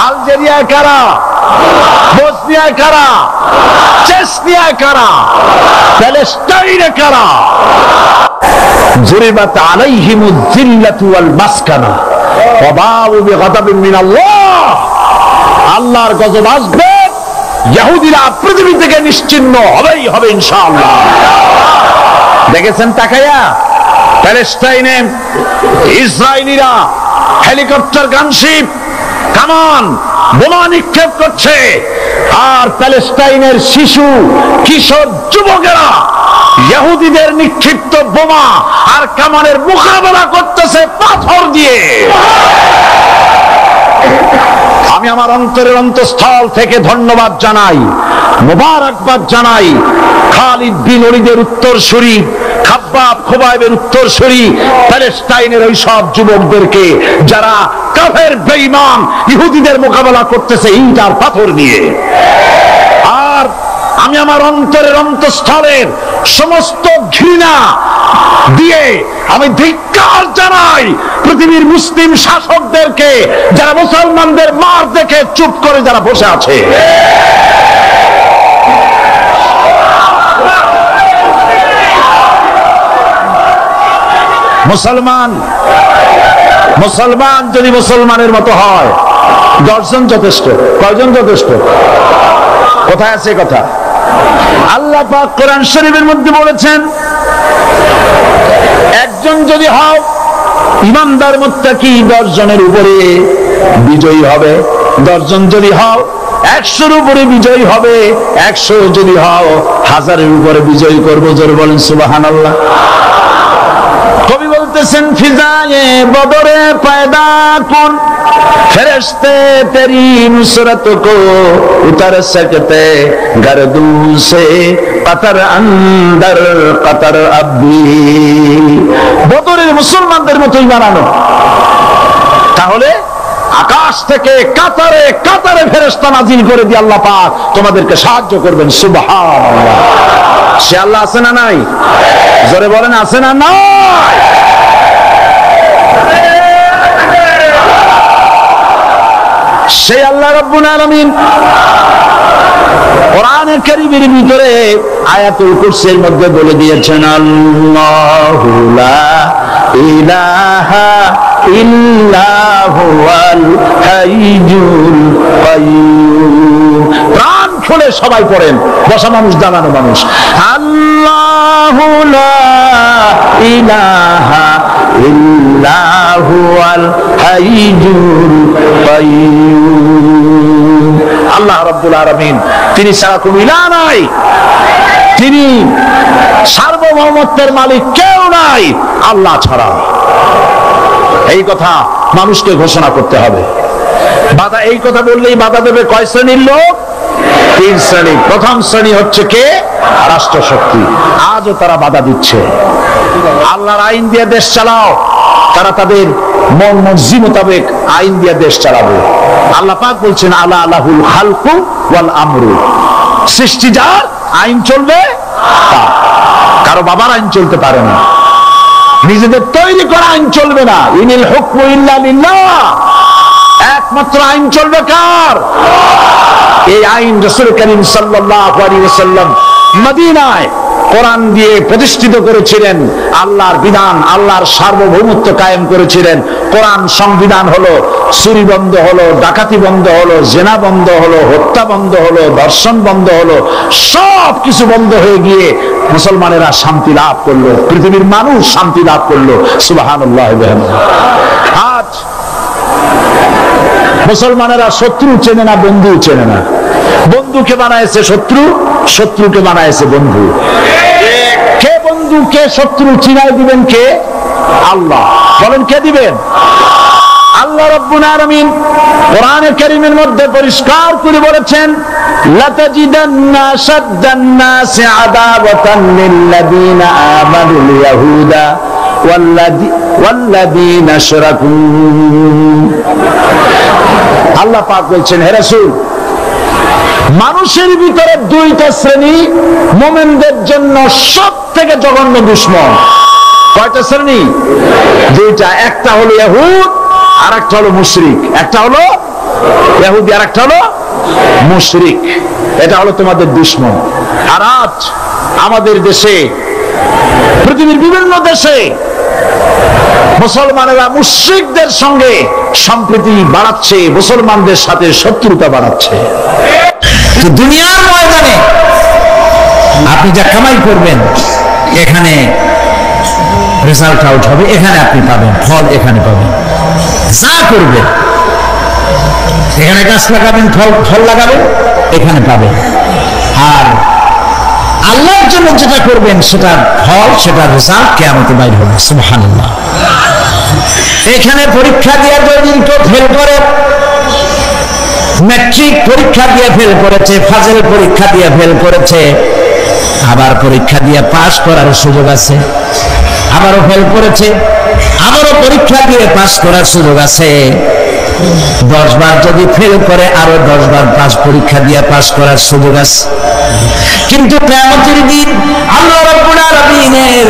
আলজেরিয়ায় কারা? বসনিয়ায় কারা? চেচনিয়ায় কারা? প্যালেস্টাইনে কারা? জুরিবাত আলাইহিমুয যিল্লাতু ওয়াল মাসকানা ওয়া বাউ বিগাদাবিন মিনাল্লাহ। আল্লাহর গজব আসবে, ইহুদিরা পৃথিবী থেকে নিশ্চিহ্ন হবেই হবে ইনশাআল্লাহ। দেখেছেন তাকায়া প্যালেস্টাইনে ইসরায়েলিরা হেলিকপ্টার, গানশিপ, কামান, বোমা নিক্ষেপ করছে, আর প্যালেস্টাইনের শিশু, কিশোর, যুবকেরা ইহুদিদের নিক্ষিপ্ত বোমা আর কামানের মোকাবেলা করতেছে পাথর দিয়ে। আমি আমার অন্তরের অন্তঃস্থল থেকে ধন্যবাদ জানাই, মোবারকবাদ জানাই খালিদ বিন ওলীদের উত্তরসূরি, খাব্বাব খুবাইবের উত্তরসূরি প্যালেস্টাইনের ওই সব যুবকদেরকে যারা কাফের বেঈমান ইহুদিদের মোকাবেলা করতেছে ইট আর পাথর দিয়ে। আর আমি আমার অন্তরের অন্তঃস্থলের সমস্ত ঘৃণা দিয়ে আমি ধিক্কার জানাই পৃথিবীর মুসলিম শাসকদেরকে, যারা মুসলমানদের মার দেখে চুপ করে যারা বসে আছে। মুসলমান যদি মুসলমানের মতো হয়, 10 জন যথেষ্ট। কয়জন যথেষ্ট? কোথায় আছে কথা? আল্লাহ পাক কোরআন শরীফের মধ্যে বলেছেন, একজন যদি হও ইমানদার মুত্তাকি 10 জনের উপরে বিজয়ী হবে। 10 জন যদি হও 100-এর উপরে বিজয়ী হবে। 100 যদি হও 1000-এর উপরে বিজয়ী করবো। জোরে বলেন সুবহানাল্লাহ। কবি বলতেছেন, ফিজায়ে বদরে পয়দা কুন ফেরেশতে তেরি নুসরত কো উতার सकते गर्दू से कतर अंदर कतर अभी। বদরের মুসলমানদের মতো ঈমান আনো, তাহলে আকাশ থেকে কাতারে কাতারে ফেরেশতা নাজিল করে দিয়ে আল্লাহ পাক তোমাদেরকে সাহায্য করবেন। সুবহানাল্লাহ। সে আল্লাহ আছে না নাই? জোরে বলেন, আছে না নাই? সেই আল্লাহ রাব্বুল আলামিন কোরআনের কারীমের ভিতরে আয়াতুল কুরসির মধ্যে বলে দিয়েছেন, আল্লাহু লা ইলাহা ইল্লা হুয়াল হাইয়ুল কাইয়্যুম। প্রাণ খুলে সবাই পড়েন, বসা মানুষ, দাঁড়ানো মানুষ। আল্লাহু লা ইলাহা ইল্লা হুয়াল হাইয়ুল কাইয়্যুম। আল্লাহ রাব্বুল আলামিন, তিনি ছাড়া কোনো ইলাহ নাই, যিনি সার্বভৌমত্বের মালিক কেউ নাই আল্লাহ ছাড়া। এই কথা মানুষকে ঘোষণা করতে হবে। বাধা, এই কথা বললেই বাধা দেবে কয় শ্রেণীর লোক? 3 শ্রেণী। প্রথম শ্রেণী হচ্ছে কে? রাষ্ট্রশক্তি। আজও তারা বাধা দিচ্ছে। আল্লাহর আইন দিয়ে দেশ চালাও, তারা তাদের মন মর্জি মোতাবেক আইন দিয়ে দেশ চালাবে। আল্লাহ পাক বলছেন আলা আলাহুল খালকু ওয়াল আমরু, সৃষ্টি যার আইন চলবে তার। কারো বাবার আইন চলতে পারে না, নিজেদের তৈরি করা আইন চলবে না। ইনিল হুকমু ইল্লা লিল্লাহ, একমাত্র আইন চলবে কার? এই আইন রাসূল করিম সাল্লাল্লাহু আলাইহি ওয়াসাল্লাম মদিনায় কোরআন দিয়ে প্রতিষ্ঠিত করেছিলেন। আল্লাহর বিধান, আল্লাহর সার্বভৌমত্ব কায়েম করেছিলেন। কোরআন সংবিধান হলো, চুরি বন্ধ হলো, ডাকাতি বন্ধ হলো, জেনা বন্ধ হলো, হত্যা বন্ধ হলো, ধর্ষণ বন্ধ হলো, সব কিছু বন্ধ হয়ে গিয়ে মুসলমানেরা শান্তি লাভ করলো, পৃথিবীর মানুষ শান্তি লাভ করলো। সুবহানাল্লাহ। আজ মুসলমানেরা শত্রু চেনে না, বন্ধু চেনে না। বন্ধুকে বানাইছে শত্রু, শত্রুকে বানাইছে বন্ধু। কে বন্ধু কে শত্রু চিনাই দিবেন কে? আল্লাহ। বলেন কে দিবেন? আল্লাহ রাব্বুল আলামিন কোরআনে কারীমের মধ্যে পরিষ্কার করে বলেছেন, লাতাজিদান্না শাদ্দান নাসি আদাওয়াতান লিল্লাযীনা আমানুল ইয়াহুদা ওয়াল্লাযীনা আশরাকু। আল্লাহ পাক বলছেন, হে রাসূল, মানুষের ভিতরে 2টা শ্রেণী মুমিনদের জন্য সবথেকে জঘন্য দুশমন। কয়টা শ্রেণী? 2টা। একটা হলো ইহুদ, আর একটা হলো মুশরিক। একটা হলো ইহুদি, আর একটা হলো মুশরিক। এটা হলো তোমাদের দুশমন। আর আজ আমাদের দেশে, পৃথিবীর বিভিন্ন দেশে মুসলমানেরা মুশরিকদের সঙ্গে সম্প্রীতি বাড়াচ্ছে, মুসলমানদের সাথে শত্রুতা বাড়াচ্ছে। দুনিয়ার ময়দানে আপনি যা কামাই করবেন, এখানে রেজাল্ট আউট হবে, এখানে আপনি পাবেন ফল, এখানে পাবেন। যা করবেন, এখানে গাছ লাগাবেন, ফল লাগাবেন, এখানে পাবেন। আর আল্লাহর জন্য যেটা করবেন, সেটার ফল, সেটার রেজাল্ট কিয়ামতে বাইর হবে। সুবহানাল্লাহ। এখানে পরীক্ষা দিয়ে যদি কেউ ফেল করে, ম্যাট্রিক পরীক্ষা দিয়ে ফেল করেছে, ফাজেল পরীক্ষা দিয়ে ফেল করেছে, আবার পরীক্ষা দিয়ে পাস করার সুযোগ আছে। আবারও ফেল করেছে, আবারও পরীক্ষা দিয়ে পাস করার সুযোগ আছে। 10 বার যদি ফেল করে, আরো 10 বার পরীক্ষা দিয়ে পাস করার সুযোগ আছে। কিন্তু কিয়ামতের দিন আল্লাহ রাব্বুল আলামিনের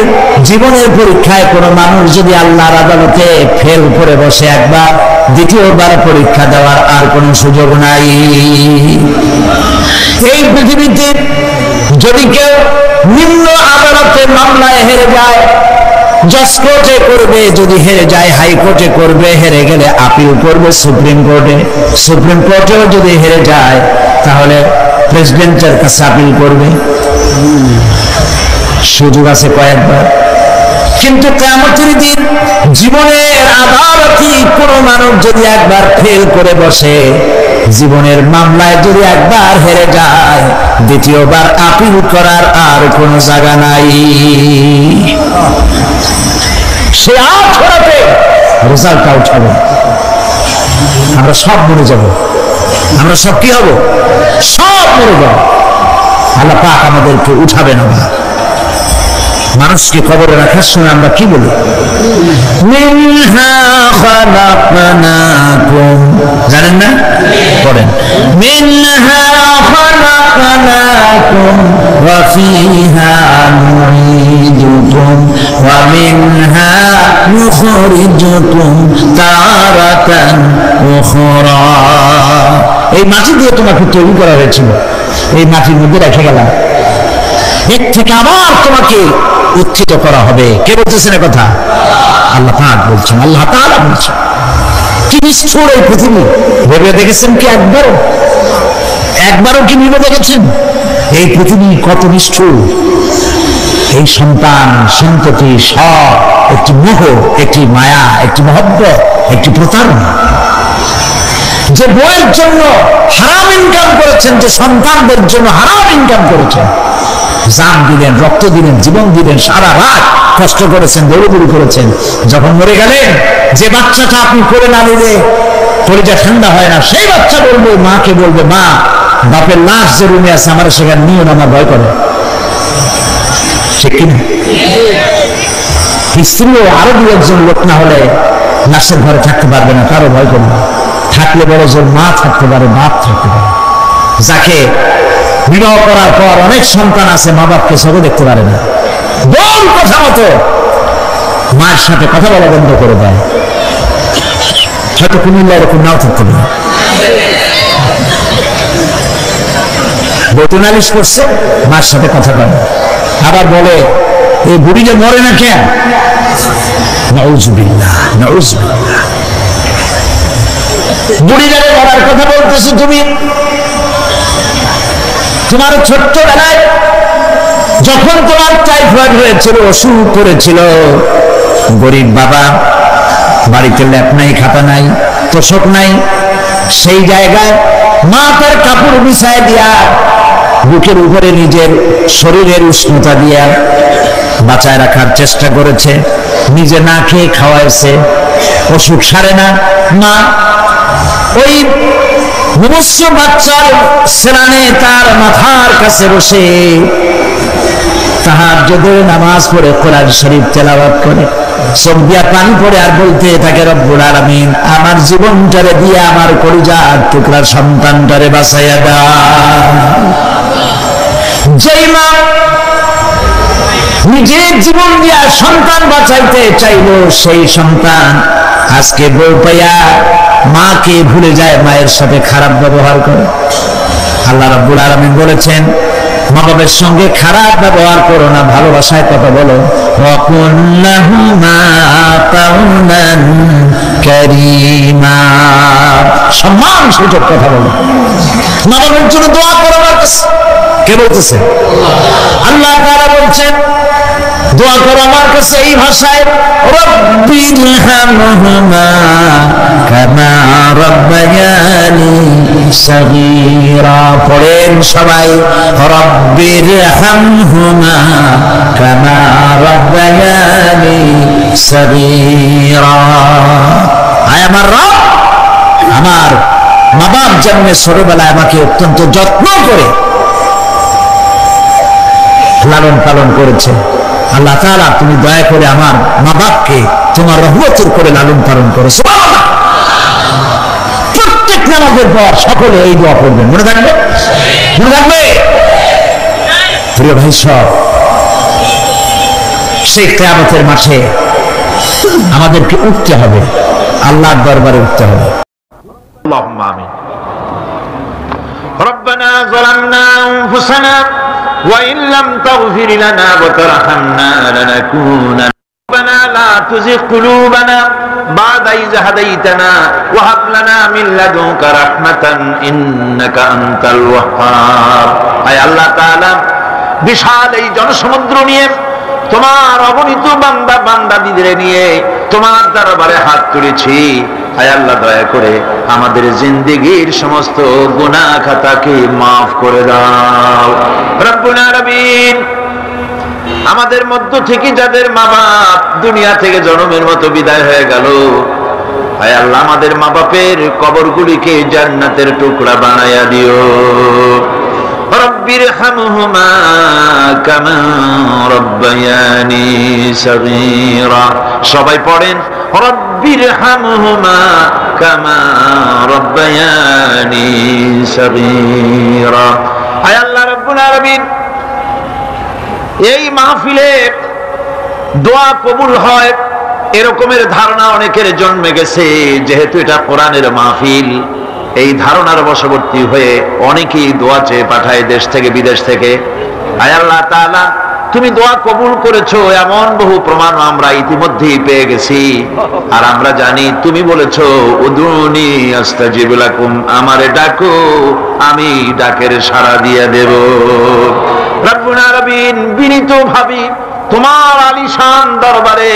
জীবনের পরীক্ষায় কোনো মানুষ যদি আল্লাহর আদালতে ফেল করে বসে একবার, দ্বিতীয়বার পরীক্ষা দেওয়ার আর কোনো সুযোগ নাই। এই পৃথিবীতে যদি কেউ নিম্ন আদালতে মামলায় হেরে যায়, জজ কোর্টে করবে, যদি হেরে যায় হাইকোর্টে করবে, হেরে গেলে আপিল করবে সুপ্রিম কোর্টে, সুপ্রিম কোর্টেও যদি হেরে যায় তাহলে প্রেসিডেন্টের কাছে আপিল করবে। সুযোগ আছে কয়েকবার। কিন্তু কিয়ামতের দিন জীবনের আদালতে কোনো মানুষ যদি একবার ফেল করে বসে, জীবনের মামলায় যদি একবার হেরে যায়, দ্বিতীয়বার আপিল করার আর কোনো জায়গা নাই। সে আজ হরাতে রেজাল্ট আউট হবে। আমরা সব মরে যাব, আমরা সব কি হব? সব মরে যাব। আল্লাহ পাক আমাদেরকে উঠাবেন না। মানুষকে কবরে রাখার সময় আমরা কি বলি? মিনহা খালাকনাকুম, জানেন না? পড়েন, মিনহা খালাকনাকুম ওয়া ফিহা নুঈদুকুম ওয়া মিনহা নুখরিজুকুম তারাতান উখরা। এই মাটি দিয়ে তোমাকে তৈরি করা হয়েছিল, এই মাটির মধ্যে রেখে গেলাম, এর থেকে আবার তোমাকে উত্থিত করা হবে। কে বলতেছেন এ কথা? আল্লাহ পাক বলছেন, আল্লাহ তাআলা বলছেন। কি নিষ্ঠুর এই পৃথিবী! ভেবে দেখেছেন কি একবারও কি ভেবে দেখেছেন এই পৃথিবী কত নিষ্ঠুর? এই সন্তান সন্ততি সব একটি মোহ, একটি মায়া, একটি মহব্বত, একটি প্রতারণা। যে বইয়ের জন্য হারাম ইনকাম করেছেন, যে সন্তানদের জন্য হারাম ইনকাম করেছেন, জান দিলেন, রক্ত দিলেন, জীবন দিলেন, সারা রাত কষ্ট করেছেন, দৌড়দৌড়ি করেছেন। যখন মরে গেলেন, যে বাচ্চাটা আপনি করে না নিলে কলিজা ঠান্ডা হয় না, সেই বাচ্চা বলবে, মাকে বলবে, মা বাপের লাশ যে রুমে আছে আমার সেখানে নিও না, আমার ভয় করে। ঠিক কিনা? স্ত্রীও আরো দু একজন লোক না হলে লাশের ঘরে থাকতে পারবে না, কারো ভয় করবে। থাকলে বড় জোর মা থাকতে পারে, বাপ থাকতে পারে। যাকে বিবাহ করার পর অনেক সন্তান আছে, মা বাপকে চোখে দেখতে পারে না, বল কথা মতো মায়ের সাথে কথা বলা বন্ধ করে দেয়। হয়তো কুমিল্লা এরকম নাও থাকতে পারে, বউ নালিশ করছে, মার সাথে কথা বলে, আবার বলে এই বুড়ি যে মরে না কেন? নাউজুবিল্লাহ, নাউজুবিল্লাহ। বুড়ি যারে মরার কথা বলতেছো তুমি, তোমার ছোট্ট বেলায় যখন তোমার টাইফয়েড হয়েছিল, অসুখ করেছিল, গরিব বাবা, বাড়িতে ল্যাপ নাই, খাতা নাই, তোষক নাই, সেই জায়গায় মা তার কাপড় বিছায় দিয়া বুকের উপরে নিজের শরীরের উষ্ণতা দিয়া বাঁচায় রাখার চেষ্টা করেছে, নিজে না খেয়ে খাওয়াইছে, অসুখ সারে না। মা ওই মুমূর্ষু বাচ্চার স্নানে তার মাথার কাছে বসে তাহাজ্জুদের নামাজ পড়ে কোরআন শরীফ তেলাওয়াত করে, চোখ দিয়া পানি পড়ে আর বলতে থাকে, রব্বুল আলামিন আমার জীবনটারে দিয়ে আমার কলিজার টুকরা সন্তানটারে বাঁচাইয়া দাও। যেই মা নিজের জীবন দিয়া সন্তান বাঁচাইতে চাইল, সেই সন্তান আজকে বউ পাইয়া মাকে ভুলে যায়, মায়ের সাথে খারাপ ব্যবহার করে। আল্লাহ রাব্বুল আলামিন বলেছেন, মা বাবার সঙ্গে খারাপ ব্যবহার করো না, ভালোবাসায় কথা বলো। সম্মান সূচক কথা বলো, মা বাবার জন্য দোয়া করো। কে বলতেছে? আল্লাহ তাআলা বলছেন, দোয়া করো আমার কাছে এই ভাষায়, রব্বিরহামহুমা কামা রাব্বায়ানি সাগীরা। পড়েন সবাই, রব্বিরহামহুমা কামা রাব্বায়ানি সাগীরা। আয় আমার রব, আমার মা বাপ যেমন ছোটবেলায় আমাকে অত্যন্ত যত্ন করে লালন পালন করেছে, আল্লাহ তাআলা তুমি দয়া করে আমার মা বাপকে তোমার রহমতের করে লালন পালন করো। সুবহানাল্লাহ। প্রত্যেক নামাজের পর সকলে এই দোয়া করবেন, মনে থাকবে? মনে থাকবে? প্রিয় ভাই সব, সেই কিয়ামতের মাঠে আমাদেরকে উঠতে হবে, আল্লাহর দরবারে উঠতে হবে। আল্লাহুম্মা আমিন। রব্বানা যালামনা আনফুসানা وإن لم تغفر لنا وترحمنا لنكونن. ربنا لا تزغ قلوبنا بعد إذ هديتنا وهب لنا من لدنك رحمة إنك أنت الوهاب. আয় আল্লাহ তাআলা, বিশাল এই জনসমুদ্র নিয়ে তোমার অগণিত বান্দা বান্দাদের নিয়ে তোমার দরবারে হাত তুলেছি। আয় আল্লাহ, দয়া করে আমাদের জিন্দেগীর সমস্ত গুনাহ খাতাকে মাফ করে দাও। রব্বুল আলামিন, আমাদের মধ্য থেকে যাদের মা বাপ দুনিয়া থেকে জনমের মতো বিদায় হয়ে গেল, আয় আল্লাহ আমাদের মা বাপের কবরগুলিকে জান্নাতের টুকরা বানায়া দিও। রব্বিরহামহুমা কামা রাব্বায়ানি সাগীরা। সবাই পড়েন, রব্বিরহামহুমা কামা রাব্বায়ানি সাগীরা। আয় আল্লাহ রাব্বুল আলামিন, এই মাহফিলে দোয়া কবুল হয় এরকমের ধারণা অনেকের জন্মে গেছে। যেহেতু এটা কোরআনের মাহফিল, এই ধারণার বশবর্তী হয়ে অনেকেই দোয়া চেয়ে পাঠায় দেশ থেকে বিদেশ থেকে। আয় আল্লাহ তাআলা, তুমি দোয়া কবুল করেছো এমন বহু প্রমাণ আমরা ইতিমধ্যেই পেয়ে গেছি। আর আমরা জানি তুমি বলেছো, উদুনি আস্তাজিব লাকুম, আমারে ডাকো আমি ডাকের সাড়া দিয়ে দেব। রব্বুল আলামিন, বিনীত ভাবি তোমার আলিশান দরবারে,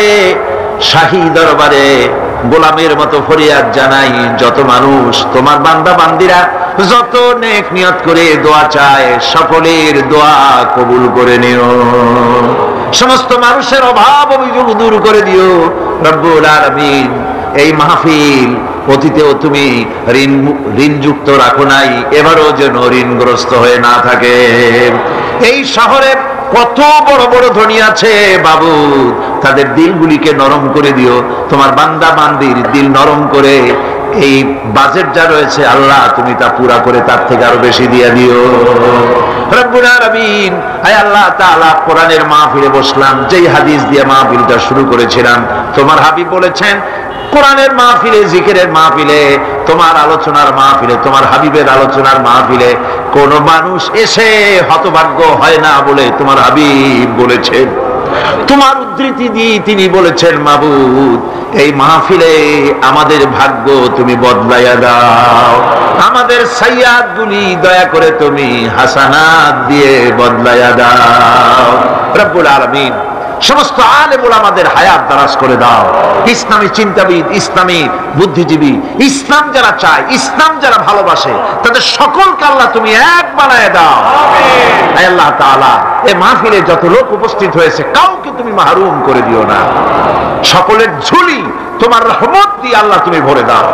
শাহী দরবারে গোলামের মতো ফরিয়াদ জানাই, যত মানুষ তোমার বান্দা বান্দিরা যত নেক নিয়ত করে দোয়া চায়, সকলের দোয়া কবুল করে নিও। সমস্ত মানুষের অভাব অভিযোগ দূর করে দিও রব্বুল আলামিন। এই মাহফিল অতীতেও তুমি ঋণযুক্ত রাখো নাই, এবারও যেন ঋণগ্রস্ত হয়ে না থাকে। এই শহরে কত বড় বড় ধনী আছে বাবু, তাদের দিলগুলিকে নরম করে দিও। তোমার বান্দা বান্দির দিল নরম করে এই বাজেট যা রয়েছে আল্লাহ তুমি তা পুরা করে তার থেকে আরো বেশি দিয়ে দিও রব্বুল আলামিন। আয় আল্লাহ তাআলা, কোরআনের মাহফিলে বসলাম, যেই হাদিস দিয়ে মাহফিলটা শুরু করেছিলাম, তোমার হাবিব বলেছেন কোরআনের মাহফিলে, জিকিরের মাহফিলে, তোমার আলোচনার মাহফিলে, তোমার হাবিবের আলোচনার মাহফিলে কোন মানুষ এসে হতভাগ্য হয় না বলে তোমার হাবিব বলেছেন। তোমার উদ্ধৃতি দিয়ে তিনি বলেছেন, মাবুদ এই মাহফিলে আমাদের ভাগ্য তুমি বদলাইয়া দাও, আমাদের সাইয়্যাত গুলি দয়া করে তুমি হাসানাত দিয়ে বদলাইয়া দাও রব্বুল আলামিন। সমস্ত আলেম ওলামাদের হায়াত দারাজ করে দাও। ইসলামী চিন্তাবিদ, ইসলামী বুদ্ধিজীবী, ইসলাম যারা চায়, ইসলাম যারা ভালোবাসে, তাদের সকলকে আল্লাহ তুমি এক বানায় দাও। আয় আল্লাহ তাআলা, এই মাহফিলে যত লোক উপস্থিত হয়েছে কাউকে তুমি মাহরুম করে দিও না। সকলের ঝুলি তোমার রহমত দিয়ে আল্লাহ তুমি ভরে দাও।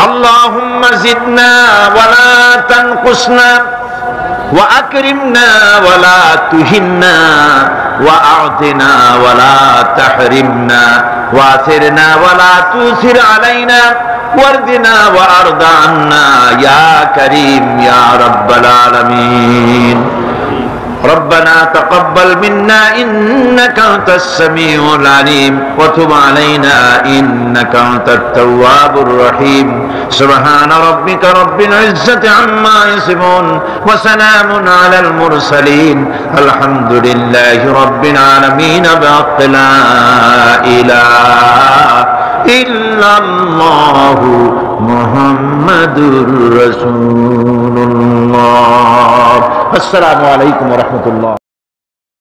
আল্লাহুম্মা জিদনা ওয়ালা তানকুসনা وأكرمنا ولا تهنا وأعطنا ولا تحرمنا وآثرنا ولا تؤثر علينا واردنا وأرض عنا يا كريم يا رب العالمين ربنا تقبل منا إنك أنت السميع العليم وتب علينا إنك أنت التواب الرحيم سبحان ربك رب العزة عما يصفون وسلام على المرسلين الحمد لله رب العالمين بحق لا إله إلا الله محمد رسول الله। আসসালামু আলাইকুম ওয়া রাহমাতুল্লাহ।